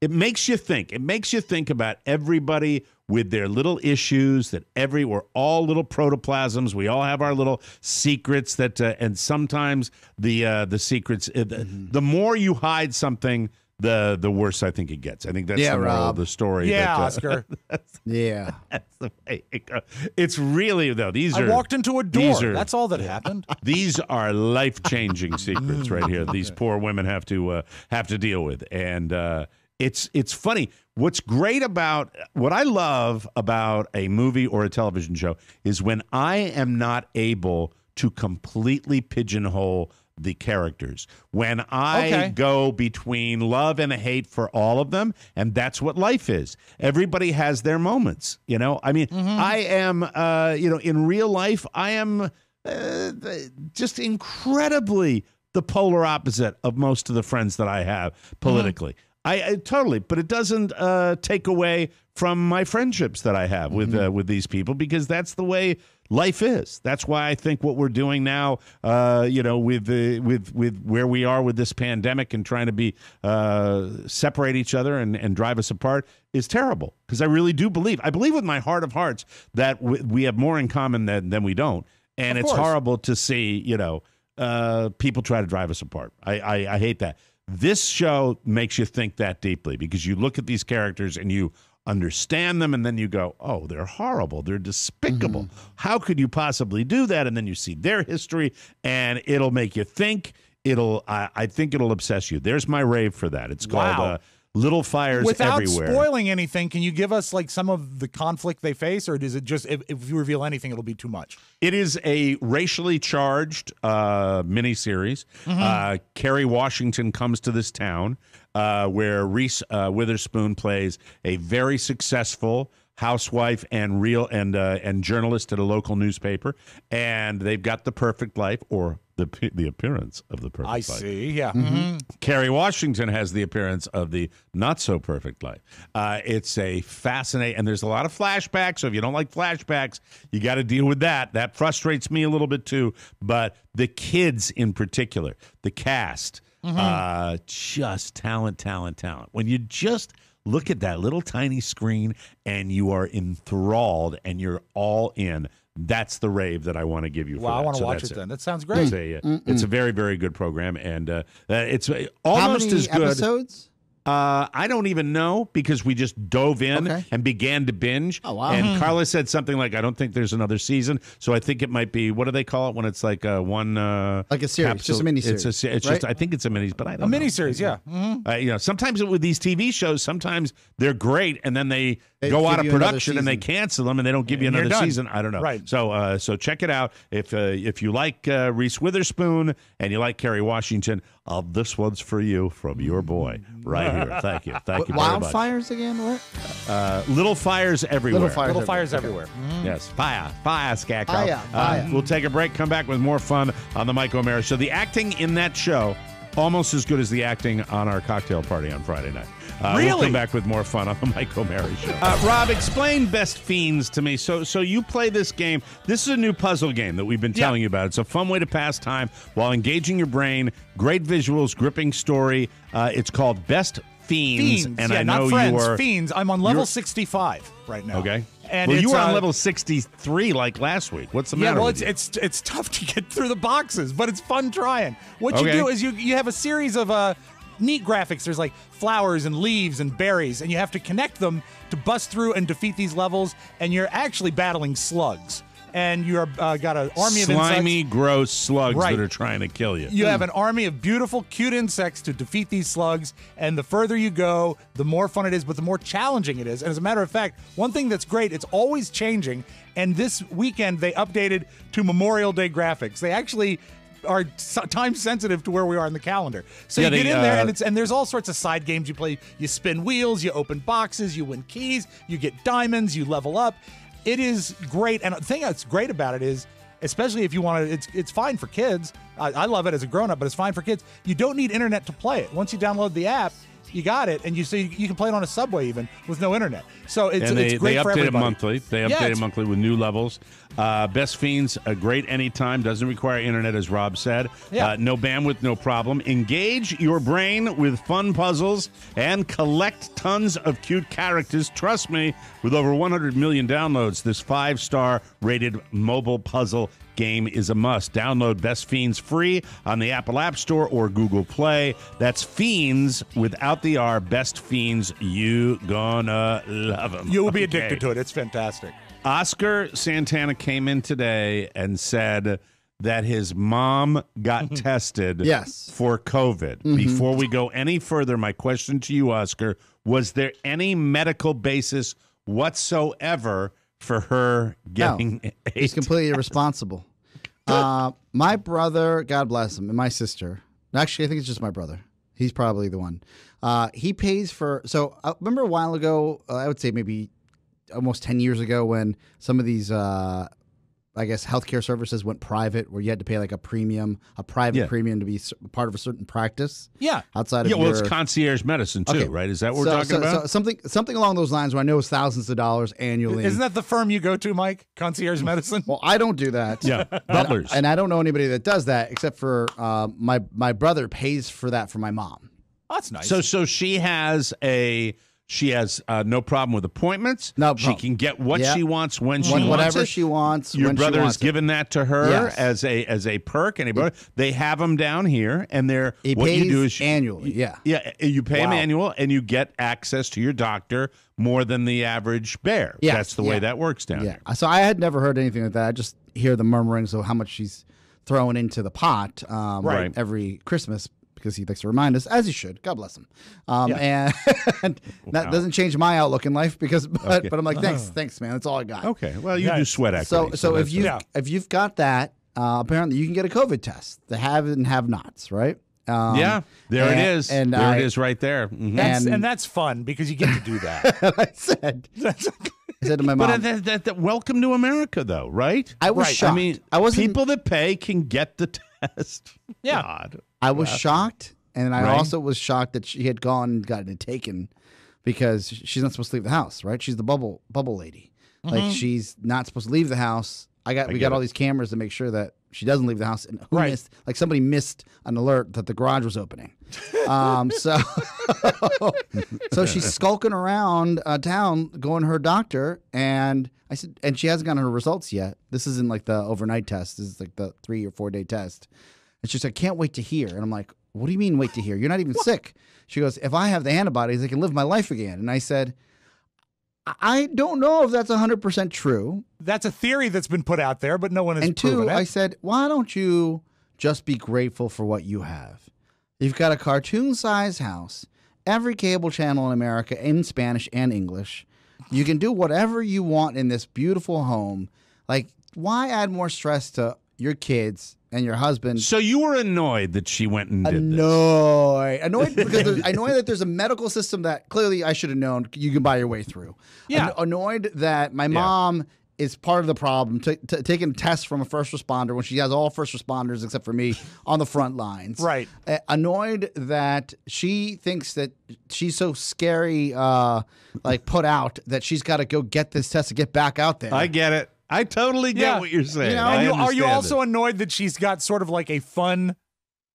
it makes you think. It makes you think about everybody with their little issues. We're all little protoplasms. We all have our little secrets. And sometimes the secrets. The more you hide something, the worse I think it gets. I think that's the moral of the story. Yeah, that, Oscar. Yeah. That's the way it goes. It's really, though, I walked into a door. That's all that happened. These are life-changing secrets right here. These poor women have to deal with, and it's funny. What I love about a movie or a television show is when I am not able to completely pigeonhole the characters. When I go between love and hate for all of them, and that's what life is. Everybody has their moments, I mean, I am, in real life, I am just incredibly the polar opposite of most of the friends that I have politically. I totally, but it doesn't take away from my friendships that I have with these people, because that's the way life is. That's why I think what we're doing now, with where we are with this pandemic and trying to be separate each other and drive us apart is terrible. Because I really do believe with my heart of hearts that we have more in common than we don't, and it's horrible to see people try to drive us apart. I hate that. This show makes you think that deeply, because you look at these characters and you understand them, and then you go, oh, they're horrible. They're despicable. How could you possibly do that? And then you see their history, and it'll make you think. I think it'll obsess you. There's my rave for that. It's called Little Fires Without Everywhere. spoiling anything, can you give us like some of the conflict they face, or is it just if you reveal anything, it'll be too much? It is a racially charged miniseries. Kerry Washington comes to this town where Reese Witherspoon plays a very successful housewife and journalist at a local newspaper, and they've got the perfect life, or the appearance of the perfect life. I see, yeah. Kerry Washington has the appearance of the not-so-perfect life. It's a fascinating, and there's a lot of flashbacks, so if you don't like flashbacks, you got to deal with that. That frustrates me a little bit, too. But the kids in particular, the cast, just talent. When you just look at that little tiny screen and you are enthralled and you're all in, that's the rave that I want to give you. Wow, I want to watch it then. That sounds great. It's a very, very good program, and it's almost How many as good. episodes? I don't even know, because we just dove in and began to binge. Oh, wow. And Carla said something like, I don't think there's another season. So I think it might be, what do they call it when it's like one like a series, capsule? just a miniseries. It's right? just, I think it's a mini, but I don't know. A miniseries, yeah. Sometimes with these TV shows, sometimes they're great, and then they go give out of you another production and they cancel them, and they don't give you And you're another done. season. I don't know. Right. So check it out. If you like Reese Witherspoon and you like Kerry Washington, this one's for you from your boy right here. Thank you. Thank you very much. Wildfires again? What? Little Fires Everywhere. Little fires everywhere. Yes. Fire, Scarecrow. Fire. We'll take a break, come back with more fun on the Mike OMeara Show. The acting in that show, almost as good as the acting on our cocktail party on Friday night. Really? We'll come back with more fun on the Mike OMeara Show. Rob, explain Best Fiends to me. So you play this game. This is a new puzzle game that we've been telling you about. It's a fun way to pass time while engaging your brain. Great visuals, gripping story. It's called Best Fiends. And I know not friends, you are Fiends. I'm on level 65 right now. Okay. And well, you it's, were on level 63 like last week. What's the matter? well, with you? it's tough to get through the boxes, but it's fun trying. What you Okay. do is you have a series of neat graphics. There's like flowers and leaves and berries, and you have to connect them to bust through and defeat these levels, and you're actually battling slugs. and you're got an army of slimy, insects. gross slugs Right. that are trying to kill you. You have an army of beautiful, cute insects to defeat these slugs, and the further you go, the more fun it is, but the more challenging it is. And as a matter of fact, one thing that's great, it's always changing, and this weekend they updated to Memorial Day graphics. They actually are time sensitive to where we are in the calendar. So Yeah, you get they, in there, and there's all sorts of side games you play. You spin wheels, you open boxes, you win keys, you get diamonds, you level up. It is great, and the thing that's great about it is, especially if you want to, it's fine for kids. I love it as a grown-up, but it's fine for kids. You don't need internet to play it. Once you download the app, you got it, and you can play it on a subway even with no internet. So it's they great for update it everybody. monthly. They update it monthly with new levels. Best Fiends, a great anytime. Doesn't require internet, as Rob said. Yeah. No bandwidth, no problem. Engage your brain with fun puzzles and collect tons of cute characters. Trust me, with over 100 million downloads, this 5-star rated mobile puzzle game is a must. Download Best Fiends free on the Apple App Store or Google Play. That's Fiends without the R. Best Fiends. You gonna love them. You will be addicted to it. It's fantastic. Oscar Santana came in today and said that his mom got tested Yes. for COVID. Before we go any further, my question to you, Oscar, was there any medical basis whatsoever for her getting He's AIDS? completely irresponsible. My brother, God bless him, and my sister. Actually, I think it's just my brother. He's probably the one. He pays for. So I remember a while ago, I would say maybe almost 10 years ago, when some of these, I guess, healthcare services went private, where you had to pay like a private premium to be part of a certain practice. Yeah. Outside of Yeah, well, your, it's concierge medicine too, Okay. right? Is that what we're talking about? So something along those lines, where I know it's thousands of dollars annually. Isn't that the firm you go to, Mike? Concierge Medicine? Well, I don't do that. Yeah, butlers. And I don't know anybody that does that, except for my brother pays for that for my mom. Oh, that's nice. So she has no problem with appointments. No She problem. can get what Yeah. she wants when she wants Whatever it. she wants. Your when she brother has wants it. given that to her Yes. as a perk, and they have them down here, and they're He what pays you do is annually. Yeah. you pay him Wow. annual, and you get access to your doctor more than the average bear. Yes, That's the way yeah. that works down Yeah. here. So I had never heard anything like that. I just hear the murmurings of how much she's throwing into the pot Right. every Christmas, because he likes to remind us, as he should. God bless him. And that doesn't change my outlook in life, but I'm like, thanks, man. That's all I got. Okay, well, you do sweat equity. So that's- if you've got that, apparently you can get a COVID test. The have and have nots, right? yeah, there it is. And there it is right there. Mhm. and that's fun because you get to do that. I said to my mom, But welcome to America, though, right? I was shocked. I mean, I wasn't. people that pay can get the test. Yeah. God. I was shocked, and I Right. also was shocked that she had gone and gotten it taken, because she's not supposed to leave the house, right? She's the bubble lady. Like, she's not supposed to leave the house. We get got all it. these cameras to make sure that she doesn't leave the house. And who Right. missed? Like, somebody missed an alert that the garage was opening. So she's skulking around town, going to her doctor, and I said, and she hasn't gotten her results yet. This isn't like the overnight test. This is like the 3 or 4 day test. And she's like, can't wait to hear. And I'm like, what do you mean wait to hear? You're not even sick. She goes, if I have the antibodies, I can live my life again. And I said, I don't know if that's 100% true. That's a theory that's been put out there, but no one has And proven two, it. I said, why don't you just be grateful for what you have? You've got a cartoon-sized house, every cable channel in America in Spanish and English. You can do whatever you want in this beautiful home. Like, why add more stress to your kids and your husband? So you were annoyed that she went and did this. Annoyed because annoyed that there's a medical system that clearly I should have known you can buy your way through. Yeah. Annoyed that my mom is part of the problem, taking tests from a first responder when she has all first responders except for me on the front lines. Right. Annoyed that she thinks that she's so scary, like put out, that she's got to go get this test to get back out there. I get it. I totally get Yeah. what you're saying. You know, I And are you understand also it. annoyed that she's got sort of like a fun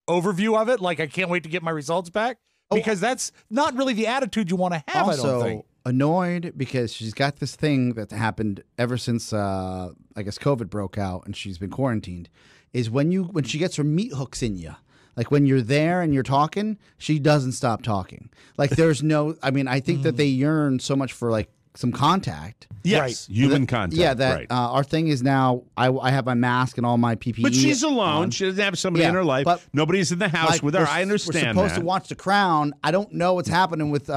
overview of it? Like, I can't wait to get my results back? Because that's not really the attitude you want to have, I don't Also think. annoyed because she's got this thing that happened ever since I guess COVID broke out and she's been quarantined, is when she gets her meat hooks in you. Like, when you're there and you're talking, she doesn't stop talking. Like, there's no, I mean, I think that they yearn so much for like some contact. Yes, human contact. Yeah, that right. our thing is now I have my mask and all my PPE. But she's alone. on. She doesn't have somebody in her life. but Nobody's in the house like, with her. we're- I understand We're supposed that. to watch The Crown. I don't know what's happening with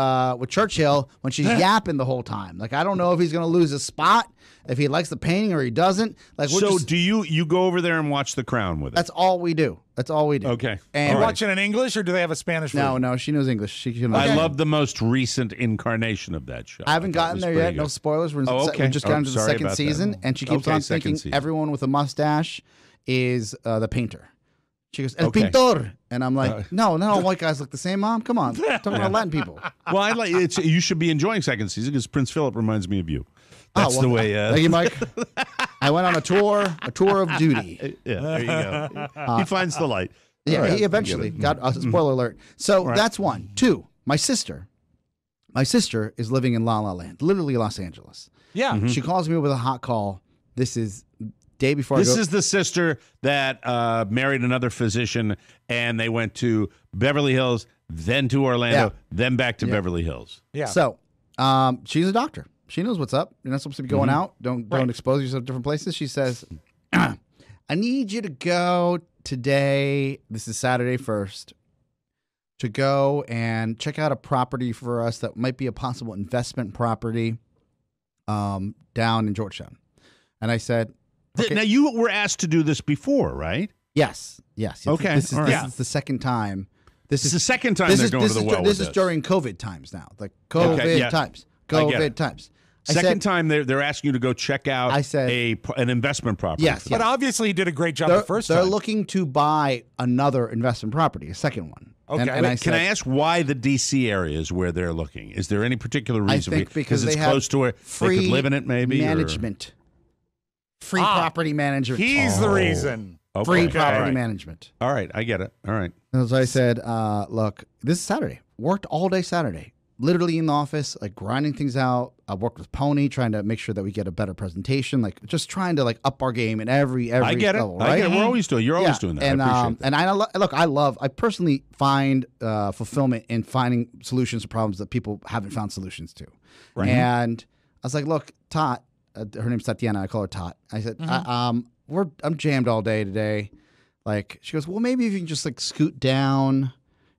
Churchill when she's yapping the whole time. Like I don't know if he's going to lose his spot, if he likes the painting or he doesn't. Like we're So just, do you go over there and watch The Crown with her? that's all we do. That's all we do. Okay. And You All right. watching in English or do they have a Spanish version? no, she knows English. She can. I love the most recent incarnation of that show. I haven't thought it gotten was there pretty yet. No good. spoilers. We're okay. we just got into the sorry second about that. season, and she keeps Okay, on second thinking season. everyone with a mustache is the painter. She goes, El Okay. pintor. And I'm like, no, not all white guys look the same, Mom. Come on. Talking about Latin people. Well, I like it's. You should be enjoying second season because Prince Philip reminds me of you. That's well, the way. Thank you, Mike. I went on a tour of duty. Yeah, there you go. He finds the light. Yeah, All right, he eventually got a spoiler alert. So that's one. Two, my sister is living in La La Land, literally Los Angeles. Yeah. She calls me with a hot call. This is day before This I go. is the sister that married another physician, and they went to Beverly Hills, then to Orlando, Yeah. then back to Beverly Hills. Yeah. So, she's a doctor. She knows what's up. You're not supposed to be going out. Don't expose yourself to different places. She says, I need you to go today. This is Saturday 1st. To go and check out a property for us that might be a possible investment property down in Georgetown. And I said, okay. Now, you were asked to do this before, right? Yes. Okay, This all right. is the second time. This is the second time they're going to the well This with is during COVID times now. Like COVID Okay, yeah. times. I get COVID it. times. I Second said, time they're asking you to go check out I said- an investment property. Yes, But obviously he did a great job they're, the first they're time. looking to buy another investment property, a second one. Okay. And I Can said, I ask why the D.C. area is where they're looking? Is there any particular I reason? think because it's they have close to where they free could live in it, maybe? or- management. Free property management. He's the reason. Okay. Free All property right. management. All right, I get it. All right. And so I said, look, this is Saturday. Worked all day Saturday. Literally in the office, like grinding things out. I worked with Pony, trying to make sure that we get a better presentation, like just trying to like up our game in every I get it. level, I right? get it. We're always doing. You're always doing that. And, I appreciate that. and I personally find fulfillment in finding solutions to problems that people haven't found solutions to. Right. And I was like, look, Tot, her name's Tatiana. I call her Tot. I said, I'm jammed all day today. Like, she goes, well, maybe if you can just like scoot down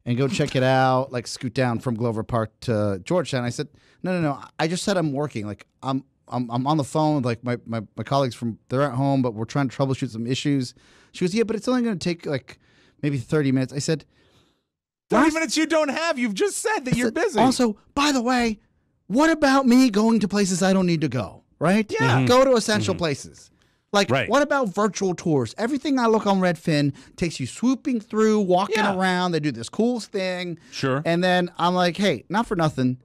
and go check it out, like scoot down from Glover Park to Georgetown. I said, no. I just said I'm working. Like I'm on the phone with like my colleagues they're at home, but we're trying to troubleshoot some issues. She goes, yeah, but it's only going to take like maybe 30 minutes. I said, 30 minutes you don't have. You've just said that you're busy. Also, by the way, what about me going to places I don't need to go? Right? Yeah. Go to essential places. Like, Right. what about virtual tours? Everything I look on Redfin takes you swooping through, walking around. They do this cool thing. Sure. And then I'm like, hey, not for nothing.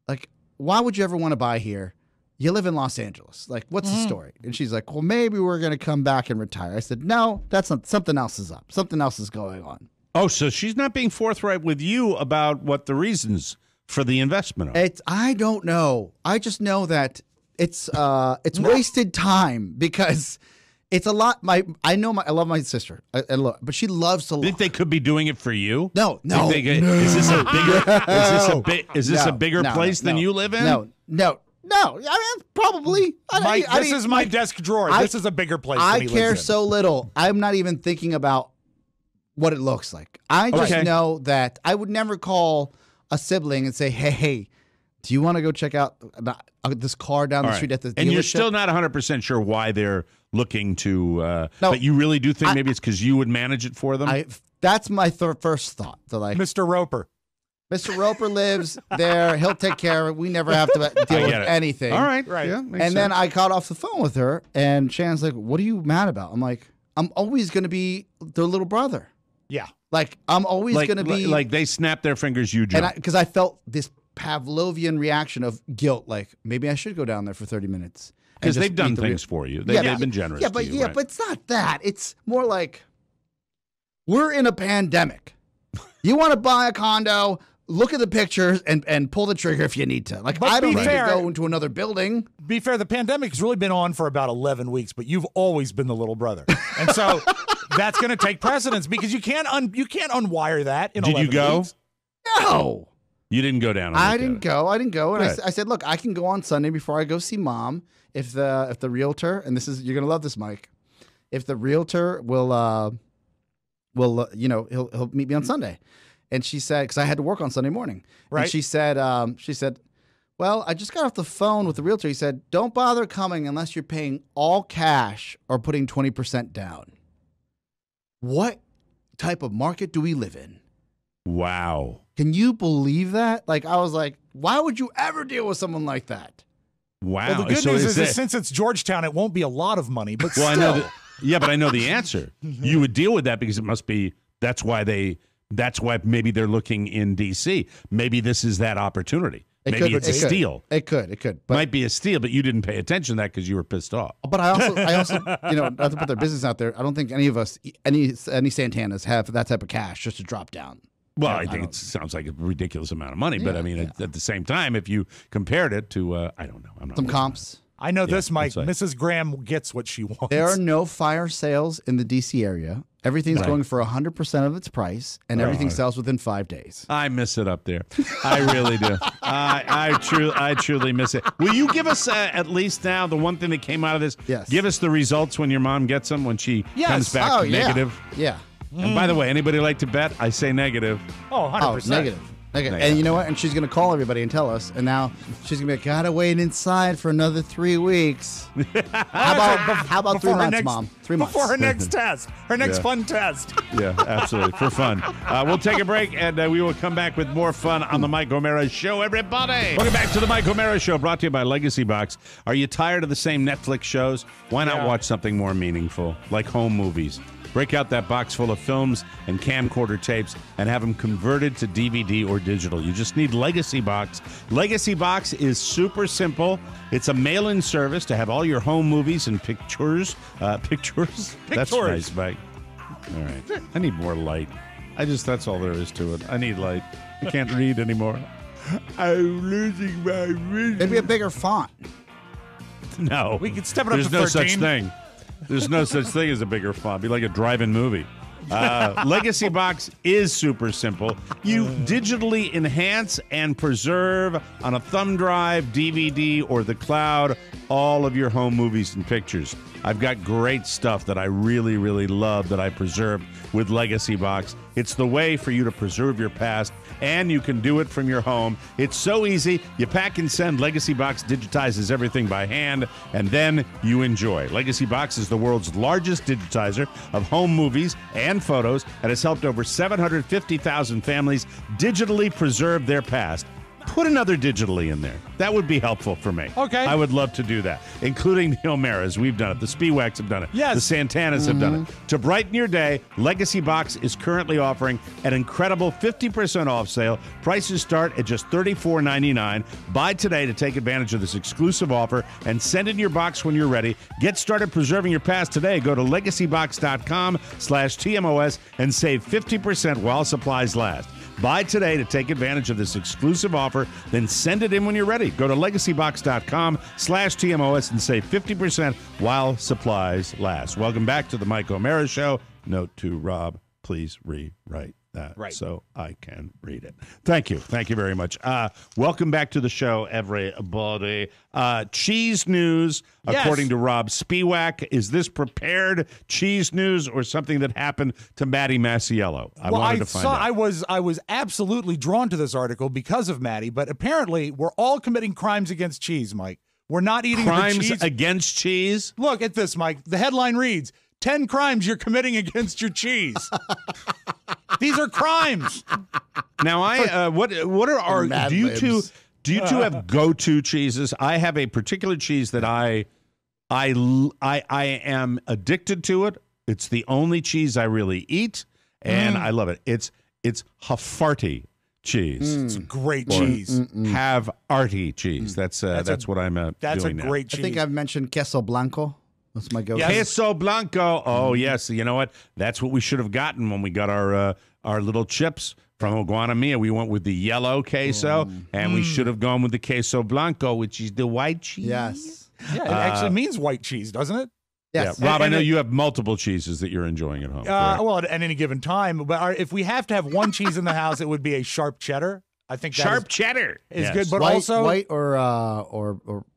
Like, why would you ever want to buy here? You live in Los Angeles. Like, what's the story? And she's like, well, maybe we're going to come back and retire. I said, no, that's not. Something else is up. Something else is going on. Oh, so she's not being forthright with you about what the reasons for the investment are. I don't know. I just know that it's wasted time because it's a lot. I love my sister, but she loves to. Think they could be doing it for you? No. Is this a bigger? Is this a bigger No, place than you live in? No. I mean, probably. Mike, this is my desk drawer. This is a bigger place than I he care lives in. so little. I'm not even thinking about what it looks like. I just Okay. know that I would never call a sibling and say, hey, do you want to go check out this car down the All street right. at the And you're dealership? still not 100% sure why they're looking to. No. But you really do think maybe it's because you would manage it for them? That's my first thought. So like, Mr. Roper. Mr. Roper lives there. He'll take care of it. We never have to deal with get it. anything. All right. Right. Yeah, makes And then sense. I got off the phone with her, and Shannon's like, what are you mad about? I'm like, I'm always going to be their little brother. Yeah. Like, I'm always going to be. Like they snap their fingers, you jump. And because I felt this Pavlovian reaction of guilt, like maybe I should go down there for 30 minutes. and Because just they've done meet the things real- for you. They've been generous Yeah, to but you, right? but it's not that. It's more like we're in a pandemic. You want to buy a condo, look at the pictures and pull the trigger if you need to. Like, But I don't be need fair- to go into another building. Be fair, the pandemic's really been on for about 11 weeks, but you've always been the little brother. And so that's going to take precedence because you can't unwire that in Did 11 you go? weeks. No. You didn't go down. I didn't go. And I said, look, I can go on Sunday before I go see Mom. If the realtor, and you're gonna love this, Mike. If the realtor will he'll meet me on Sunday. And she said, because I had to work on Sunday morning. Right. And she said, well, I just got off the phone with the realtor. He said, don't bother coming unless you're paying all cash or putting 20% down. What type of market do we live in? Wow. Can you believe that? Like, I was like, why would you ever deal with someone like that? Wow. Well, the good news is that since it's Georgetown, it won't be a lot of money. But well, still. I know. Yeah, but I know the answer. You would deal with that because it must be. That's why maybe they're looking in D.C. Maybe this is that opportunity. Maybe it's a steal. It could. But might be a steal, but you didn't pay attention to that because you were pissed off. But I also, not to put their business out there, I don't think any of us, any Santanas have that type of cash just to drop down. Well, I think it sounds like a ridiculous amount of money, but I mean, at the same time, if you compared it to, I don't know, I'm not some comps. I know this, Mike. Mrs. Graham gets what she wants. There are no fire sales in the D.C. area. Everything's going for 100% of its price, and everything sells within 5 days. I miss it up there. I really do. I truly miss it. Will you give us at least now the one thing that came out of this? Yes. Give us the results when your mom gets them, when she comes back negative. Yeah. And by the way, anybody like to bet? I say negative. Oh, 100%. Negative. And you know what? And she's going to call everybody and tell us. And now she's going to be like, gotta wait inside for another 3 weeks. How about 3 months, Mom? 3 months. Before her next test. Her next fun test. Yeah, absolutely. For fun. We'll take a break, and we will come back with more fun on the Mike OMeara Show, everybody. Welcome back to the Mike OMeara Show, brought to you by Legacy Box. Are you tired of the same Netflix shows? Why not watch something more meaningful, like home movies? Break out that box full of films and camcorder tapes and have them converted to DVD or digital. You just need Legacy Box. Legacy Box is super simple. It's a mail-in service to have all your home movies and pictures. Pictures? That's nice, Mike. All right. I need more light. That's all there is to it. I need light. I can't read anymore. I'm losing my vision. It'd be a bigger font. No. We could step it up to 13. There's no such thing. There's no such thing as a bigger font. It'd be like a drive-in movie. Legacy Box is super simple. You digitally enhance and preserve on a thumb drive, DVD, or the cloud all of your home movies and pictures. I've got great stuff that I really, really love that I preserve with Legacy Box. It's the way for you to preserve your past, and you can do it from your home. It's so easy. You pack and send. Legacy Box digitizes everything by hand, and then you enjoy. Legacy Box is the world's largest digitizer of home movies and photos, and has helped over 750,000 families digitally preserve their past. Put another digitally in there. That would be helpful for me. Okay. I would love to do that, including the OMearas. We've done it. The Spiewaks have done it. Yes. The Santanas have done it. To brighten your day, Legacy Box is currently offering an incredible 50% off sale. Prices start at just $34.99. Buy today to take advantage of this exclusive offer and send in your box when you're ready. Get started preserving your past today. Go to legacybox.com/TMOS and save 50% while supplies last. Buy today to take advantage of this exclusive offer, then send it in when you're ready. Go to legacybox.com/TMOS and save 50% while supplies last. Welcome back to the Mike OMeara Show. Note to Rob, please rewrite that so I can read it. Thank you. Thank you very much. Welcome back to the show, everybody. Cheese news, according to Rob Spiewak. Is this prepared cheese news or something that happened to Maddie Masiello? I wanted to find out. I was absolutely drawn to this article because of Maddie, but apparently we're all committing crimes against cheese, Mike. We're not eating crimes the cheese. Against cheese? Look at this, Mike. The headline reads, 10 crimes you're committing against your cheese. These are crimes. Now, what are our do you two have go-to cheeses? I have a particular cheese that I am addicted to it. It's the only cheese I really eat, and I love it. It's Havarti cheese. It's great cheese. Have arty cheese. That's what I'm doing now. That's a great cheese. I think I've mentioned queso blanco. That's my go-to. Queso blanco. Oh, yes. You know what? That's what we should have gotten when we got our little chips from Oguanamia. We went with the yellow queso, and we should have gone with the queso blanco, which is the white cheese. Yes. Yeah, it actually means white cheese, doesn't it? Yes. Yeah. Rob, I know you have multiple cheeses that you're enjoying at home. Well, at any given time. But if we have to have one cheese in the house, it would be a sharp cheddar. I think that Sharp cheddar is Yes. good, but white, also white or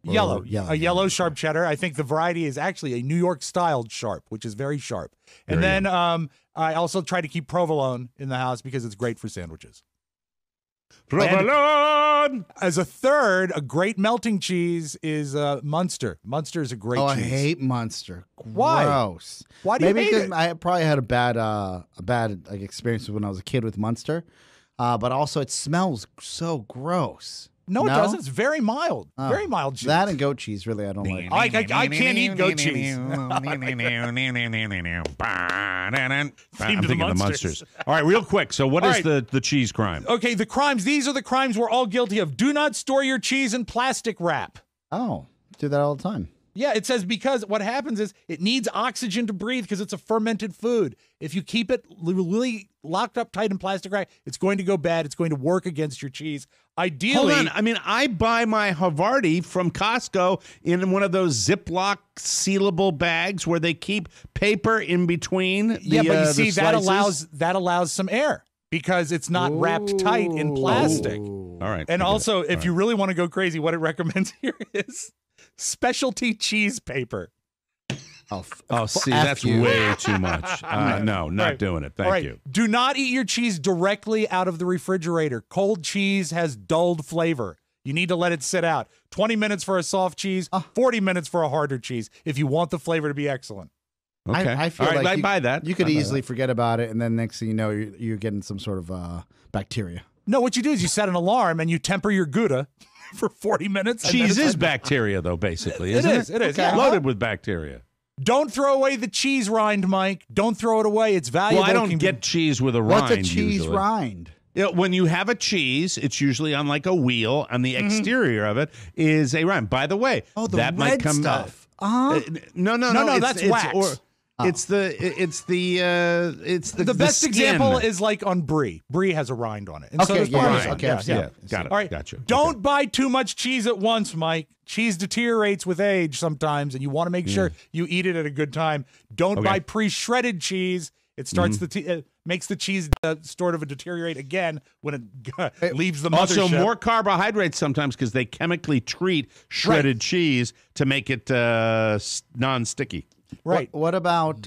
yellow. yellow. A yellow sharp cheddar. I think the variety is actually a New York styled sharp, which is very sharp. And Very then I also try to keep provolone in the house because it's great for sandwiches. Provolone. As a third, a great melting cheese is Munster. Munster is a great Oh, cheese. I hate Munster. Why? Gross. Why do you Maybe hate because it? I probably had a bad like experience when I was a kid with Munster, but also it smells so gross. No, it doesn't. It's very mild. Oh. Very mild cheese. That and goat cheese, really, I don't like. I can't eat goat cheese. I'm Theme to the thinking the Munsters. Munsters. All right, real quick. So what is All the cheese crime? Okay, the crimes. These are the crimes we're all guilty of. Do not store your cheese in plastic wrap. Oh, do that all the time. Yeah, it says because what happens is it needs oxygen to breathe because it's a fermented food. If you keep it really locked up tight in plastic wrap, it's going to go bad. It's going to work against your cheese. Ideally, Hold on. I mean, I buy my Havarti from Costco in one of those Ziploc sealable bags where they keep paper in between. The, yeah, but you see the that slices. allows some air because it's not wrapped tight in plastic. All right. And I get also, it. if All you right. really want to go crazy, what it recommends here is specialty cheese paper. Oh, see, F that's you. way too much. No, not right. doing it. All Thank right. you. Do not eat your cheese directly out of the refrigerator. Cold cheese has dulled flavor. You need to let it sit out. 20 minutes for a soft cheese, 40 minutes for a harder cheese if you want the flavor to be excellent. Okay. I feel All right, like I buy that. You could I buy easily that. forget about it, and then next thing you know, you're getting some sort of bacteria. No, what you do is you set an alarm and you temper your Gouda for 40 minutes. and then Cheese it's is like- bacteria, though, basically, It isn't is, it? it is, Okay. yeah. Loaded with bacteria. Don't throw away the cheese rind, Mike. Don't throw it away. It's valuable. Well, I It don't can get cheese with a rind. What's a cheese usually. rind? Yeah, when you have a cheese, it's usually on like a wheel, and the exterior of it is a rind. By the way, Oh, the that red might come. stuff. No, No, it's- that's it's, wax. It's the the best skin. example is like on brie. Brie has a rind on it. And so Okay, does yeah, Parmesan. okay, Yeah, I've seen yeah. it. Got it. All right. Gotcha. Don't buy too much cheese at once, Mike. Cheese deteriorates with age sometimes, and you want to make sure you eat it at a good time. Don't Okay. buy pre-shredded cheese. It starts makes the cheese sort of deteriorate again when it leaves the mothership. Also, more carbohydrates sometimes because they chemically treat shredded cheese to make it non-sticky. right. What about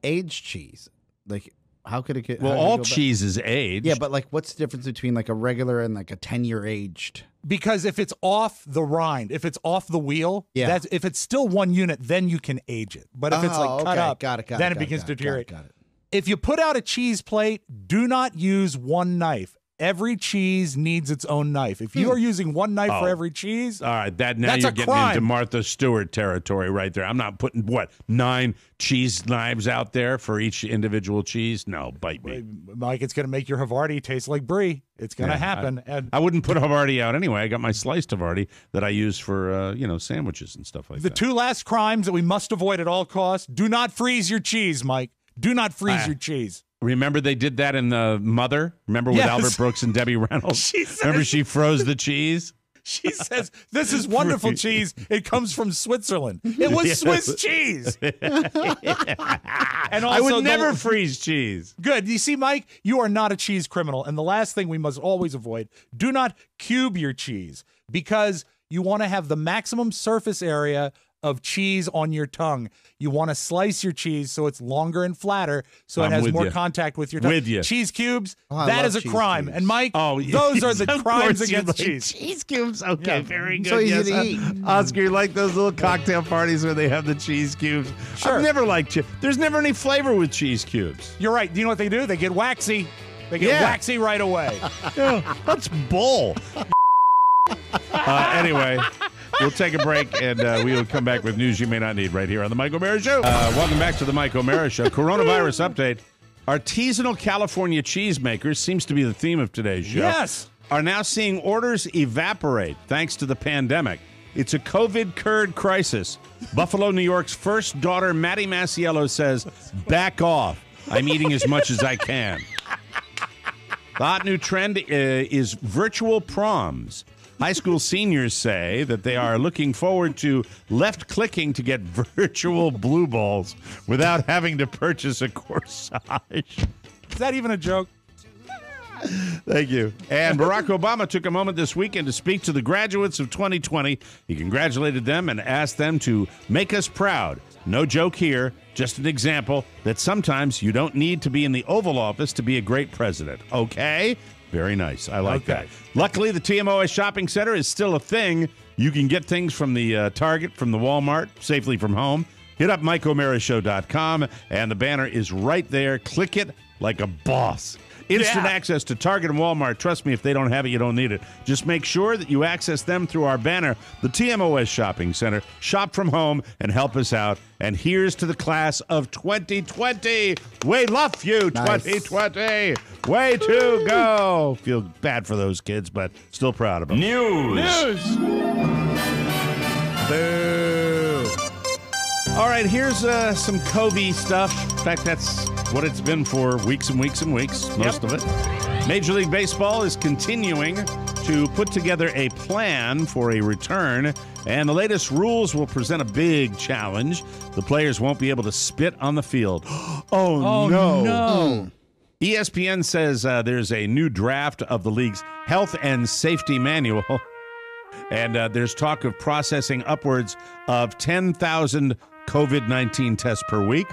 aged cheese? Like, how could it get? Well, how do you all go back- cheese is aged. Yeah, but like, what's the difference between like a regular and like a 10-year aged? Because if it's off the rind, if it's off the wheel, Yeah. if it's still one unit, then you can age it. But if it's like cut okay. up, Got it, then it got begins got to deteriorate. Got it. If you put out a cheese plate, do not use one knife. Every cheese needs its own knife. If you are using one knife for every cheese, All right, now That's you're a getting crime. into Martha Stewart territory right there. I'm not putting 9 cheese knives out there for each individual cheese. No, bite me. Mike, it's going to make your Havarti taste like brie. It's going to happen. And I wouldn't put Havarti out anyway. I got my sliced Havarti that I use for sandwiches and stuff like the that. two last crimes that we must avoid at all costs: do not freeze your cheese, Mike. Do not freeze your cheese. Remember they did that in the Mother? Remember with Yes. Albert Brooks and Debbie Reynolds? She says- Remember she froze the cheese? She says, "This is wonderful cheese. It comes from Switzerland. It was Yes. Swiss cheese." And also I would never freeze cheese. Good. You see, Mike, you are not a cheese criminal. And the last thing we must always avoid, do not cube your cheese because you want to have the maximum surface area of cheese on your tongue. You want to slice your cheese so it's longer and flatter so it I'm has with more you. contact with your tongue. With you. Cheese cubes, I that love is a cheese crime. cubes. And Mike, Oh, those are the of crimes course you against like cheese. Cheese cubes. Okay, Yeah. very good. So easy yes. to eat. Oscar, you like those little cocktail parties where they have the cheese cubes? Sure. I've never liked you. There's never any flavor with cheese cubes. You're right. Do you know what they do? They get waxy. They get Yeah. waxy right away. That's bull. Anyway, we'll take a break and we will come back with news you may not need right here on the Mike OMeara Show. Welcome back to the Mike OMeara Show. Coronavirus update. Artisanal California cheesemakers seems to be the theme of today's show. Yes. Are now seeing orders evaporate thanks to the pandemic. It's a COVID curd crisis. Buffalo, New York's first daughter, Maddie Masiello, says, "Back off. I'm eating as much as I can." The hot new trend is virtual proms. High school seniors say that they are looking forward to left-clicking to get virtual blue balls without having to purchase a corsage. Is that even a joke? Thank you. And Barack Obama took a moment this weekend to speak to the graduates of 2020. He congratulated them and asked them to make us proud. No joke here, just an example that sometimes you don't need to be in the Oval Office to be a great president. Okay? Very nice. I like that. Luckily, the TMOS Shopping Center is still a thing. You can get things from the Target, from the Walmart, safely from home. Hit up MikeOMearaShow.com, and the banner is right there. Click it like a boss. Instant access to Target and Walmart. Trust me, if they don't have it, you don't need it. Just make sure that you access them through our banner, the TMOS Shopping Center. Shop from home and help us out. And here's to the class of 2020. We love you, nice. 2020. Way to go. Feel bad for those kids, but still proud of them. News. Boo. All right, here's some COVID stuff. In fact, that's what it's been for weeks and weeks and weeks, most of it. Major League Baseball is continuing to put together a plan for a return, and the latest rules will present a big challenge. The players won't be able to spit on the field. Oh, no. ESPN says there's a new draft of the league's health and safety manual, and there's talk of processing upwards of 10,000 COVID-19 tests per week,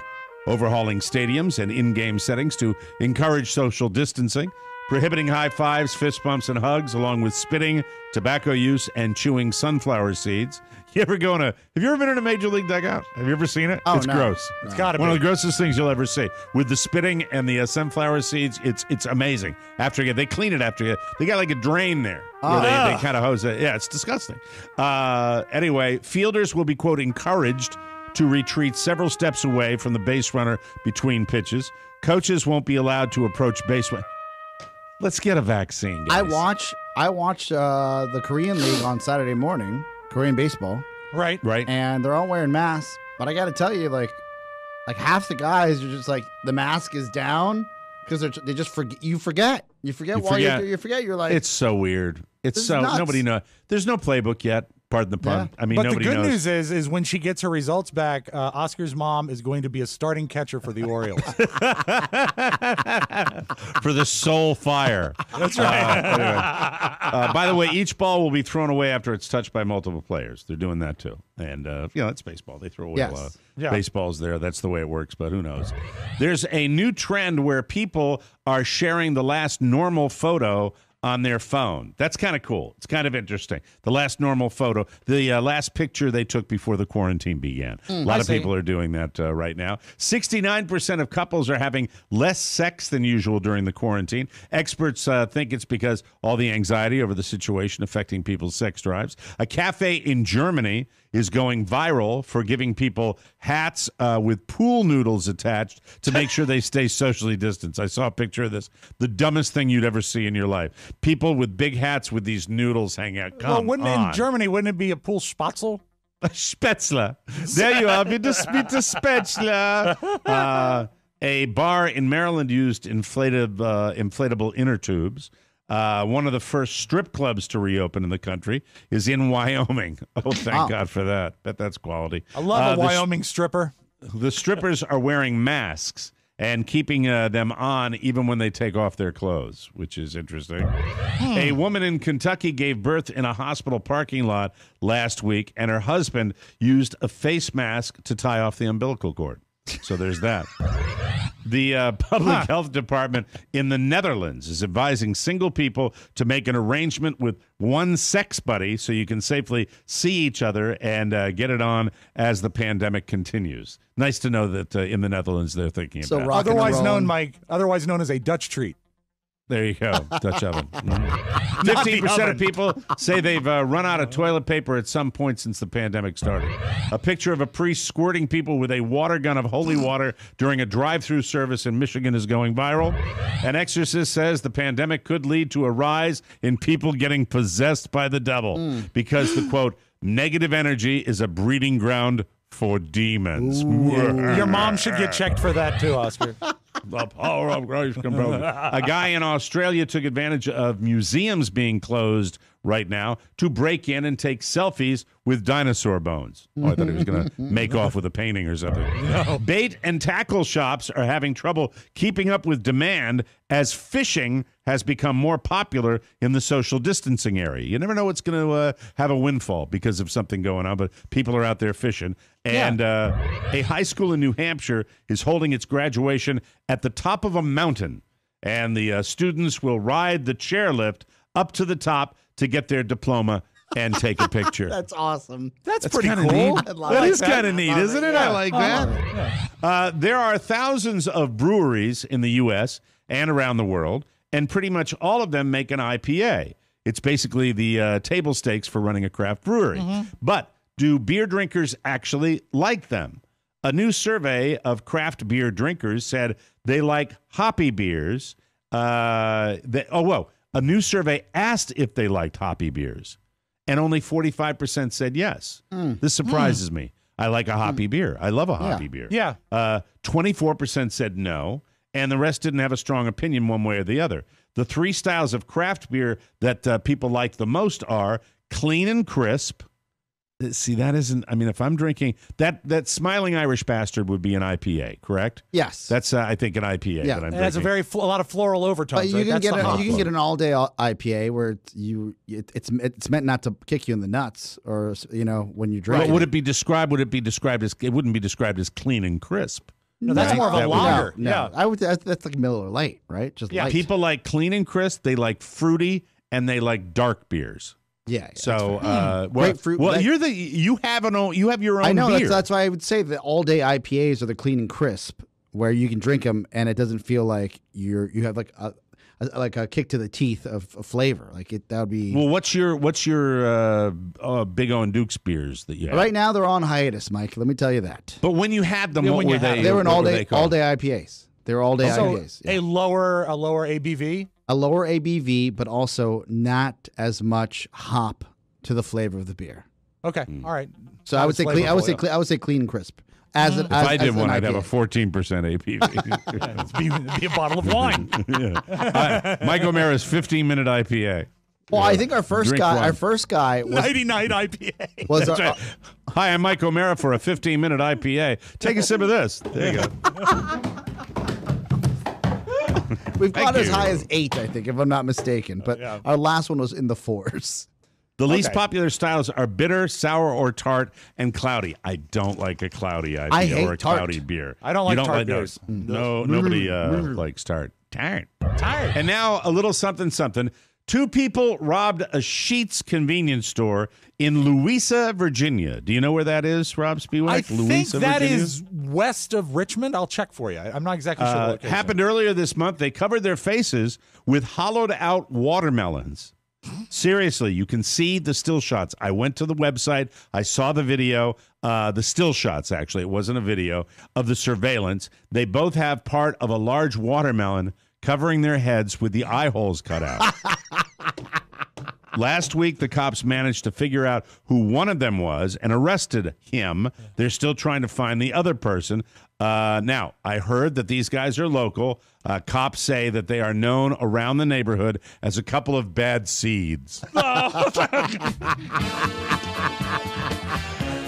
overhauling stadiums and in-game settings to encourage social distancing, prohibiting high fives, fist bumps, and hugs, along with spitting, tobacco use, and chewing sunflower seeds. Have you ever been in a Major League dugout? Have you ever seen it? Oh, it's no. gross. It's got to be. One of the grossest things you'll ever see. With the spitting and the sunflower seeds, it's amazing. They clean it after you. They got like a drain there where they kind of hose it. Yeah, it's disgusting. Anyway, fielders will be, quote, encouraged to retreat several steps away from the base runner between pitches. Coaches won't be allowed to approach baseman. Let's get a vaccine, guys. I watched the Korean League on Saturday morning, Korean baseball. Right. And they're all wearing masks. But I got to tell you, like half the guys are just like, the mask is down because they just forget. You forget. You're like, it's so weird. It's so nuts. Nobody knows. There's no playbook yet. Pardon the pun. Yeah. I mean, but nobody the good knows. news is when she gets her results back, Oscar's mom is going to be a starting catcher for the Orioles. For the Soul Fire. That's right. Anyway. By the way, each ball will be thrown away after it's touched by multiple players. They're doing that too. And, that's baseball. They throw away a lot of baseballs there. That's the way it works, but who knows? There's a new trend where people are sharing the last normal photo on their phone. That's kind of cool. It's kind of interesting. The last normal photo, the last picture they took before the quarantine began. A lot of people are doing that right now. 69% of couples are having less sex than usual during the quarantine. Experts think it's because all the anxiety over the situation affecting people's sex drives. A cafe in Germany is going viral for giving people hats with pool noodles attached to make sure they stay socially distanced. I saw a picture of this. The dumbest thing you'd ever see in your life. People with big hats with these noodles hanging out. Come on. In Germany, wouldn't it be a pool spatzel? Spätzle. There you are. Bitte Spätzle. A bar in Maryland used inflatable inner tubes. One of the first strip clubs to reopen in the country is in Wyoming. Oh, thank God for that. Bet that's quality. I love a Wyoming stripper. The strippers are wearing masks and keeping them on even when they take off their clothes, which is interesting. A woman in Kentucky gave birth in a hospital parking lot last week, and her husband used a face mask to tie off the umbilical cord. So there's that. The public health department in the Netherlands is advising single people to make an arrangement with one sex buddy so you can safely see each other and get it on as the pandemic continues. Nice to know that in the Netherlands they're thinking about it. Otherwise known as a Dutch treat. There you go, Dutch oven. 15% of people say they've run out of toilet paper at some point since the pandemic started. A picture of a priest squirting people with a water gun of holy water during a drive-through service in Michigan is going viral. An exorcist says the pandemic could lead to a rise in people getting possessed by the devil because the, quote, negative energy is a breeding ground for demons. Your mom should get checked for that too, Oscar. The power of Christ compels. A guy in Australia took advantage of museums being closed right now to break in and take selfies with dinosaur bones. Oh, I thought he was going to make off with a painting or something. No. Bait and tackle shops are having trouble keeping up with demand as fishing has become more popular in the social distancing area. You never know what's going to have a windfall because of something going on, but people are out there fishing. And a high school in New Hampshire is holding its graduation at the top of a mountain. And the students will ride the chairlift up to the top to get their diploma and take a picture. That's awesome. That's pretty kinda cool. neat. That is kind of neat, isn't it? I like that. There are thousands of breweries in the U.S. and around the world, and pretty much all of them make an IPA. It's basically the table stakes for running a craft brewery. But do beer drinkers actually like them? A new survey of craft beer drinkers said they like hoppy beers. A new survey asked if they liked hoppy beers, and only 45% said yes. This surprises me. I like a hoppy beer. I love a hoppy beer. Yeah. 24% said no, and the rest didn't have a strong opinion one way or the other. The three styles of craft beer that people like the most are clean and crisp. See, that isn't, I mean, if I'm drinking, that Smiling Irish Bastard would be an IPA, correct? Yes. That's, I think, an IPA Yeah. that I'm It has a drinking. a lot of floral overtones. But you right? can That's get the hop. you can get an all day IPA where it's meant not to kick you in the nuts or when you drink. But would it be described as, it wouldn't be described as clean and crisp. No, that's more of a That would- lager. No, Yeah. I would. That's like Miller Lite, right? Just light. People like clean and crisp, they like fruity, and they like dark beers. Yeah. So, Grapefruit. you have your own I know. beer. That's why I would say the all day IPAs are the clean and crisp, where you can drink them and it doesn't feel like you have like a kick to the teeth of flavor. Like that would be. Well, what's your Big O and Duke's beers that you have? Right now they're on hiatus, Mike. Let me tell you that. But when you had them, Yeah, what when were you had they? them. They were an what all were day they called? IPAs. They were all day So IPAs. Yeah. a lower ABV. A lower ABV, but also not as much hop to the flavor of the beer. Okay. All right. So I would say clean. I would say clean and crisp. If I did one, I'd have a IPA. 14% ABV. It'd be a bottle of wine. Mike OMeara's 15-minute IPA. Well, I think our first Drink guy. one. Our first guy was. 99 IPA. was That's right. Hi, I'm Mike OMeara for a 15-minute IPA. Take a sip of this. There you go. We've gone Thank as you. high as 8, I think, if I'm not mistaken. But Yeah. our last one was in the 4s. The least popular styles are bitter, sour, or tart, and cloudy. I don't like a cloudy IPA I hate or a tart. cloudy beer. I don't like You tart no, beers. No, nobody likes tart. Tart. Tired. And now a little something. 2 people robbed a Sheetz convenience store in Louisa, Virginia. Do you know where that is, Rob Spiewak? I think Louisa, that Virginia? is west of Richmond. I'll check for you. I'm not exactly sure. The location. Happened earlier this month. They covered their faces with hollowed out watermelons. Seriously, you can see the still shots. I went to the website. I saw the video, the still shots, actually. It wasn't a video, of the surveillance. They both have part of a large watermelon covering their heads with the eye holes cut out. Last week, the cops managed to figure out who one of them was and arrested him. They're still trying to find the other person. Now, I heard that these guys are local. Cops say that they are known around the neighborhood as a couple of bad seeds.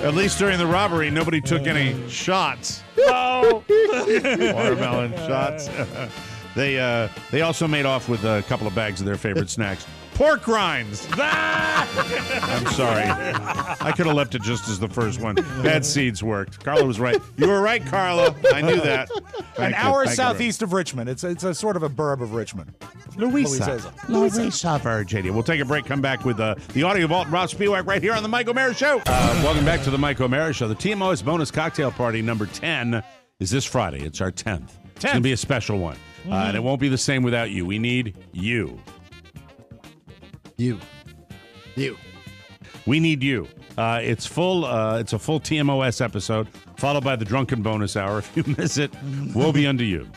At least during the robbery, nobody took any shots. No. Watermelon shots. They also made off with a couple of bags of their favorite snacks. Pork rinds. I'm sorry. I could have left it just as the first one. Bad seeds worked. Carla was right. You were right, Carla. I knew that. An hour southeast of Richmond. It's a sort of a burb of Richmond. Louisa, Virginia. We'll take a break. Come back with the audio vault and Rob Spiewak right here on the Mike OMeara Show. Welcome back to the Mike OMeara Show. The TMOS bonus cocktail party number 10 is this Friday. It's our 10th. It's going to be a special one. And it won't be the same without you. We need you. You. We need you. It's full. It's a full TMOS episode, followed by the drunken bonus hour. If you miss it, woe be unto you.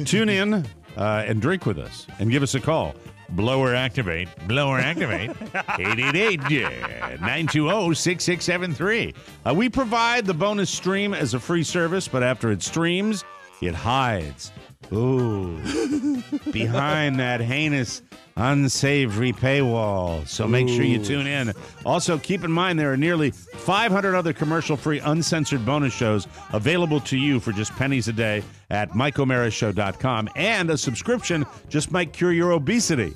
Tune in and drink with us and give us a call. Blower activate. 888-920-6673. We provide the bonus stream as a free service, but after it streams, it hides. Ooh, behind that heinous, unsavory paywall. So make sure you tune in. Also, keep in mind there are nearly 500 other commercial-free, uncensored bonus shows available to you for just pennies a day at MikeOMaraShow.com. And a subscription just might cure your obesity.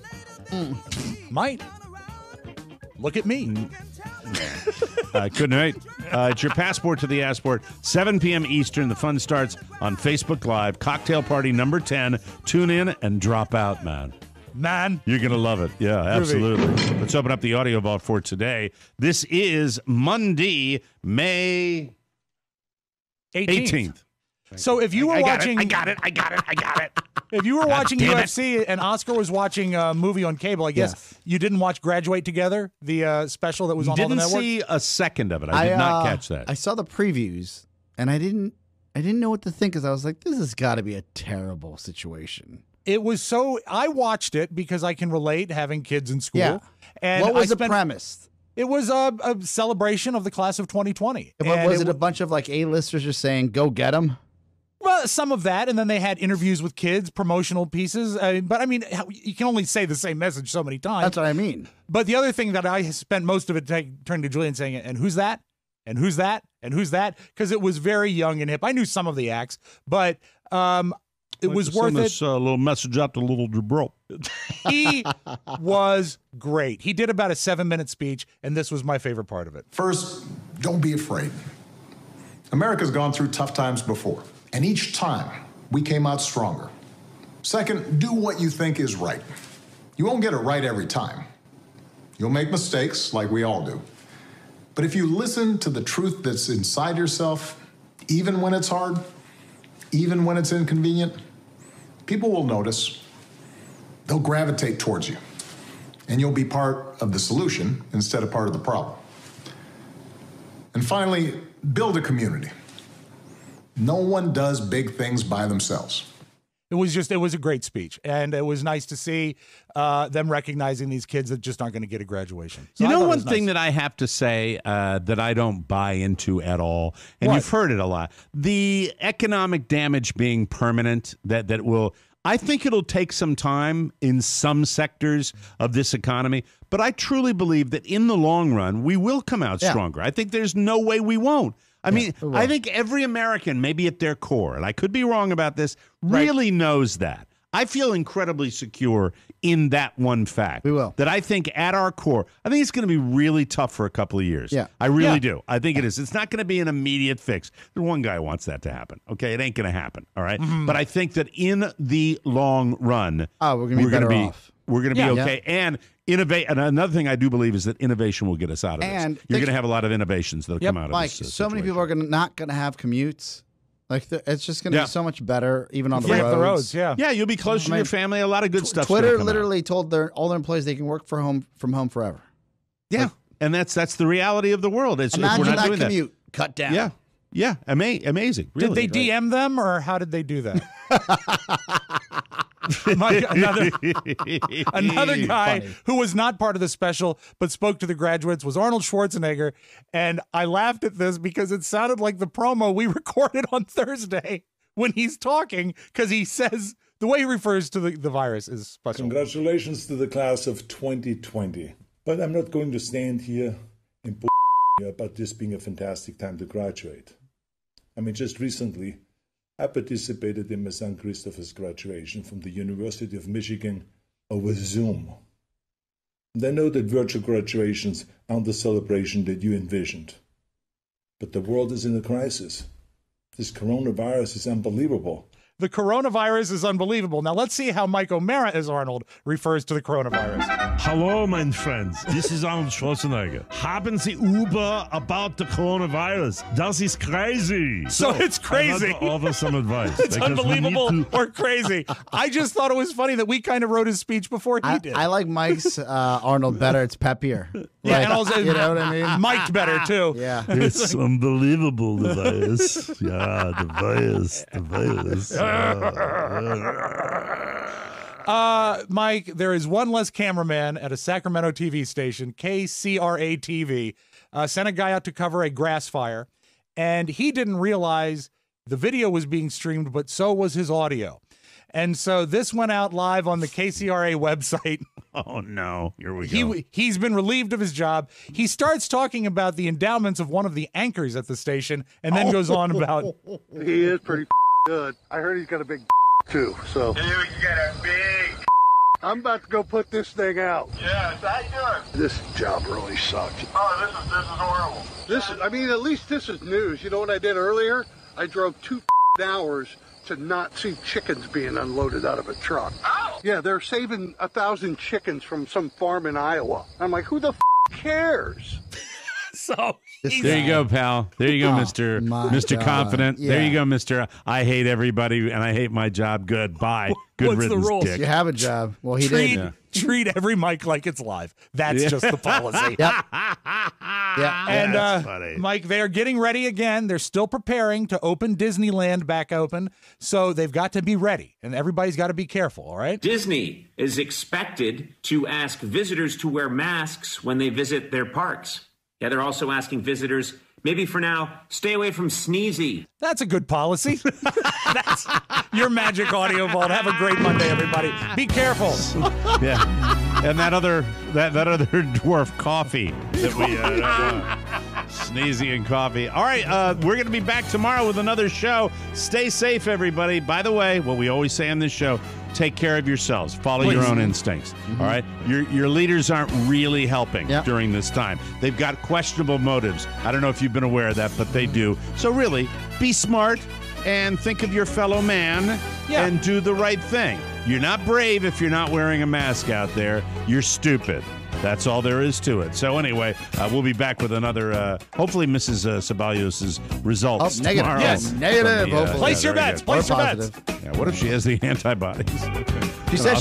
Might. Look at me. Good night. It's your passport to the Assport, 7 p.m. Eastern. The fun starts on Facebook Live. Cocktail party number 10. Tune in and drop out, man. You're going to love it. Yeah, absolutely. Let's open up the audio vault for today. This is Monday, May 18th. So if you were watching... I got it. If you were watching UFC and Oscar was watching a movie on cable, I guess you didn't watch Graduate Together, the special that was on all the networks? Didn't see a second of it. I did not catch that. I saw the previews, and I didn't know what to think because I was like, this has got to be a terrible situation. It was so... I watched it because I can relate, having kids in school. Yeah. And what was the premise? It was a celebration of the class of 2020. Was it a bunch of like A-listers just saying, go get them? Well, some of that, and then they had interviews with kids, promotional pieces. But I mean, you can only say the same message so many times. That's what I mean. But the other thing that I spent most of it turning to Julie and saying, and who's that? And who's that? And who's that? Because it was very young and hip. I knew some of the acts, but it was worth it. This little message out to little Dubrow. He was great. He did about a 7-minute speech, and this was my favorite part of it. First, don't be afraid. America's gone through tough times before, and each time we came out stronger. Second, do what you think is right. You won't get it right every time. You'll make mistakes, like we all do. But if you listen to the truth that's inside yourself, even when it's hard, even when it's inconvenient, people will notice. They'll gravitate towards you, and you'll be part of the solution instead of part of the problem. And finally, build a community. No one does big things by themselves. It was a great speech, and it was nice to see them recognizing these kids that just aren't going to get a graduation. So you know, one thing that I have to say that I don't buy into at all, and you've heard it a lot, the economic damage being permanent, that will, I think it'll take some time in some sectors of this economy, but I truly believe that in the long run, we will come out stronger. I think there's no way we won't. I mean, I think every American, maybe at their core, and I could be wrong about this, really knows that. I feel incredibly secure in that one fact. We will. That I think at our core, I think it's going to be really tough for a couple of years. Yeah. I really do. I think it is. It's not going to be an immediate fix. There's one guy who wants that to happen. Okay, it ain't going to happen. All right? But I think that in the long run, we're going to be better off. We're going to be okay. And innovate. And another thing I do believe is that innovation will get us out of this. You're going to have a lot of innovations that'll come out of this. Mike, so many people are not going to have commutes. Like it's just going to be so much better, even on the roads. The roads, yeah, you'll be closer to your family. A lot of good stuff. Twitter literally told all their employees they can work from home forever. Yeah, and that's the reality of the world. Imagine if we're not that doing commute cut down. Yeah, amazing. Really. Did they DM them, or how did they do that? Another guy who was not part of the special but spoke to the graduates was Arnold Schwarzenegger, and I laughed at this because it sounded like the promo we recorded on Thursday when he's talking, because he says the way he refers to the virus is special. Congratulations to the class of 2020. But I'm not going to stand here and about this being a fantastic time to graduate. I mean, just recently, I participated in my son Christopher's graduation from the University of Michigan over Zoom. And I know that virtual graduations aren't the celebration that you envisioned. But the world is in a crisis. This coronavirus is unbelievable. The coronavirus is unbelievable. Now let's see how Mike OMara as Arnold refers to the coronavirus. Hello, my friends. This is Arnold Schwarzenegger. Haben Sie Uber about the coronavirus? Das ist crazy. So it's crazy. I want to offer some advice. It's unbelievable or crazy. I just thought it was funny that we kind of wrote his speech before he did. I like Mike's Arnold better. It's peppier. Yeah, like, and also, you know what I mean? Mike's better too. Yeah. It's unbelievable, the virus. Yeah, the virus. Mike, there is one less cameraman at a Sacramento TV station, KCRA TV, sent a guy out to cover a grass fire, and he didn't realize the video was being streamed, but so was his audio. And so this went out live on the KCRA website. Oh, no. Here we go. He's been relieved of his job. He starts talking about the endowments of one of the anchors at the station and then goes on about... He is pretty good. I heard he's got a big too, so... Dude, you got a big... I'm about to go put this thing out. Yeah, how you doing? This job really sucks. Oh, this is horrible. I mean, at least this is news. You know what I did earlier? I drove 2 hours to not see chickens being unloaded out of a truck. Oh! Yeah, they're saving 1,000 chickens from some farm in Iowa. I'm like, who the cares? So there you go, pal. There you go, Mr. Confident. Yeah. There you go, Mr. I hate everybody and I hate my job. Good. Bye. Good What's the riddance, rules? dick. You have a job. Well, he did. Treat every mic like it's live. That's just the policy. Yep. Yeah. And That's funny. Mike, they're getting ready again. They're still preparing to open Disneyland back open. So they've got to be ready. And everybody's got to be careful, all right? Disney is expected to ask visitors to wear masks when they visit their parks. Yeah, they're also asking visitors, maybe for now, stay away from sneezy. That's a good policy. That's your Magic Audio Vault. Have a great Monday, everybody. Be careful. Yeah. And that other dwarf coffee that we sneezy and coffee. All right, we're going to be back tomorrow with another show. Stay safe, everybody. By the way, what we always say on this show, take care of yourselves. Follow your own instincts. All right? Your leaders aren't really helping during this time. They've got questionable motives. I don't know if you've been aware of that, but they do. So really, be smart and think of your fellow man and do the right thing. You're not brave if you're not wearing a mask out there. You're stupid. That's all there is to it. So anyway, we'll be back with another, hopefully Mrs. Ceballos' results negative. tomorrow. Yes, negative. Place your bets. Place your bets. Yeah, what if she has the antibodies? She said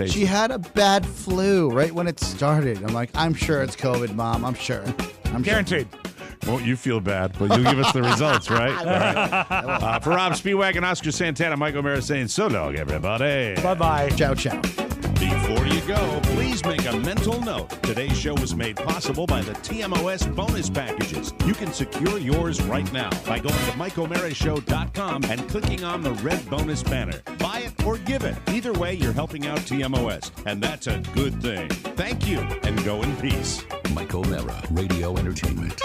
she had a bad flu right when it started. I'm like, I'm sure it's COVID, Mom. I'm sure. I'm guaranteed. Won't you feel bad? But you'll give us the results, right? All right. For Rob Spiewak, Oscar Santana, Mike OMeara saying so long, everybody. Bye-bye. Ciao, ciao. Before you go, please make a mental note. Today's show was made possible by the TMOS bonus packages. You can secure yours right now by going to MikeOMearaShow.com and clicking on the red bonus banner. Buy it or give it. Either way, you're helping out TMOS, and that's a good thing. Thank you, and go in peace. Mike OMeara, Radio Entertainment.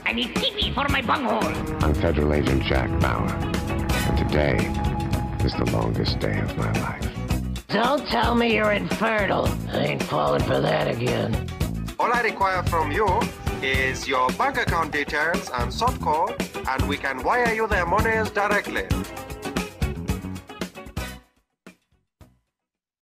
I need pee-pee for my bunghole. I'm Federal Agent Jack Bauer, and today is the longest day of my life. Don't tell me you're infertile. I ain't falling for that again. All I require from you is your bank account details and sort code, and we can wire you their monies directly.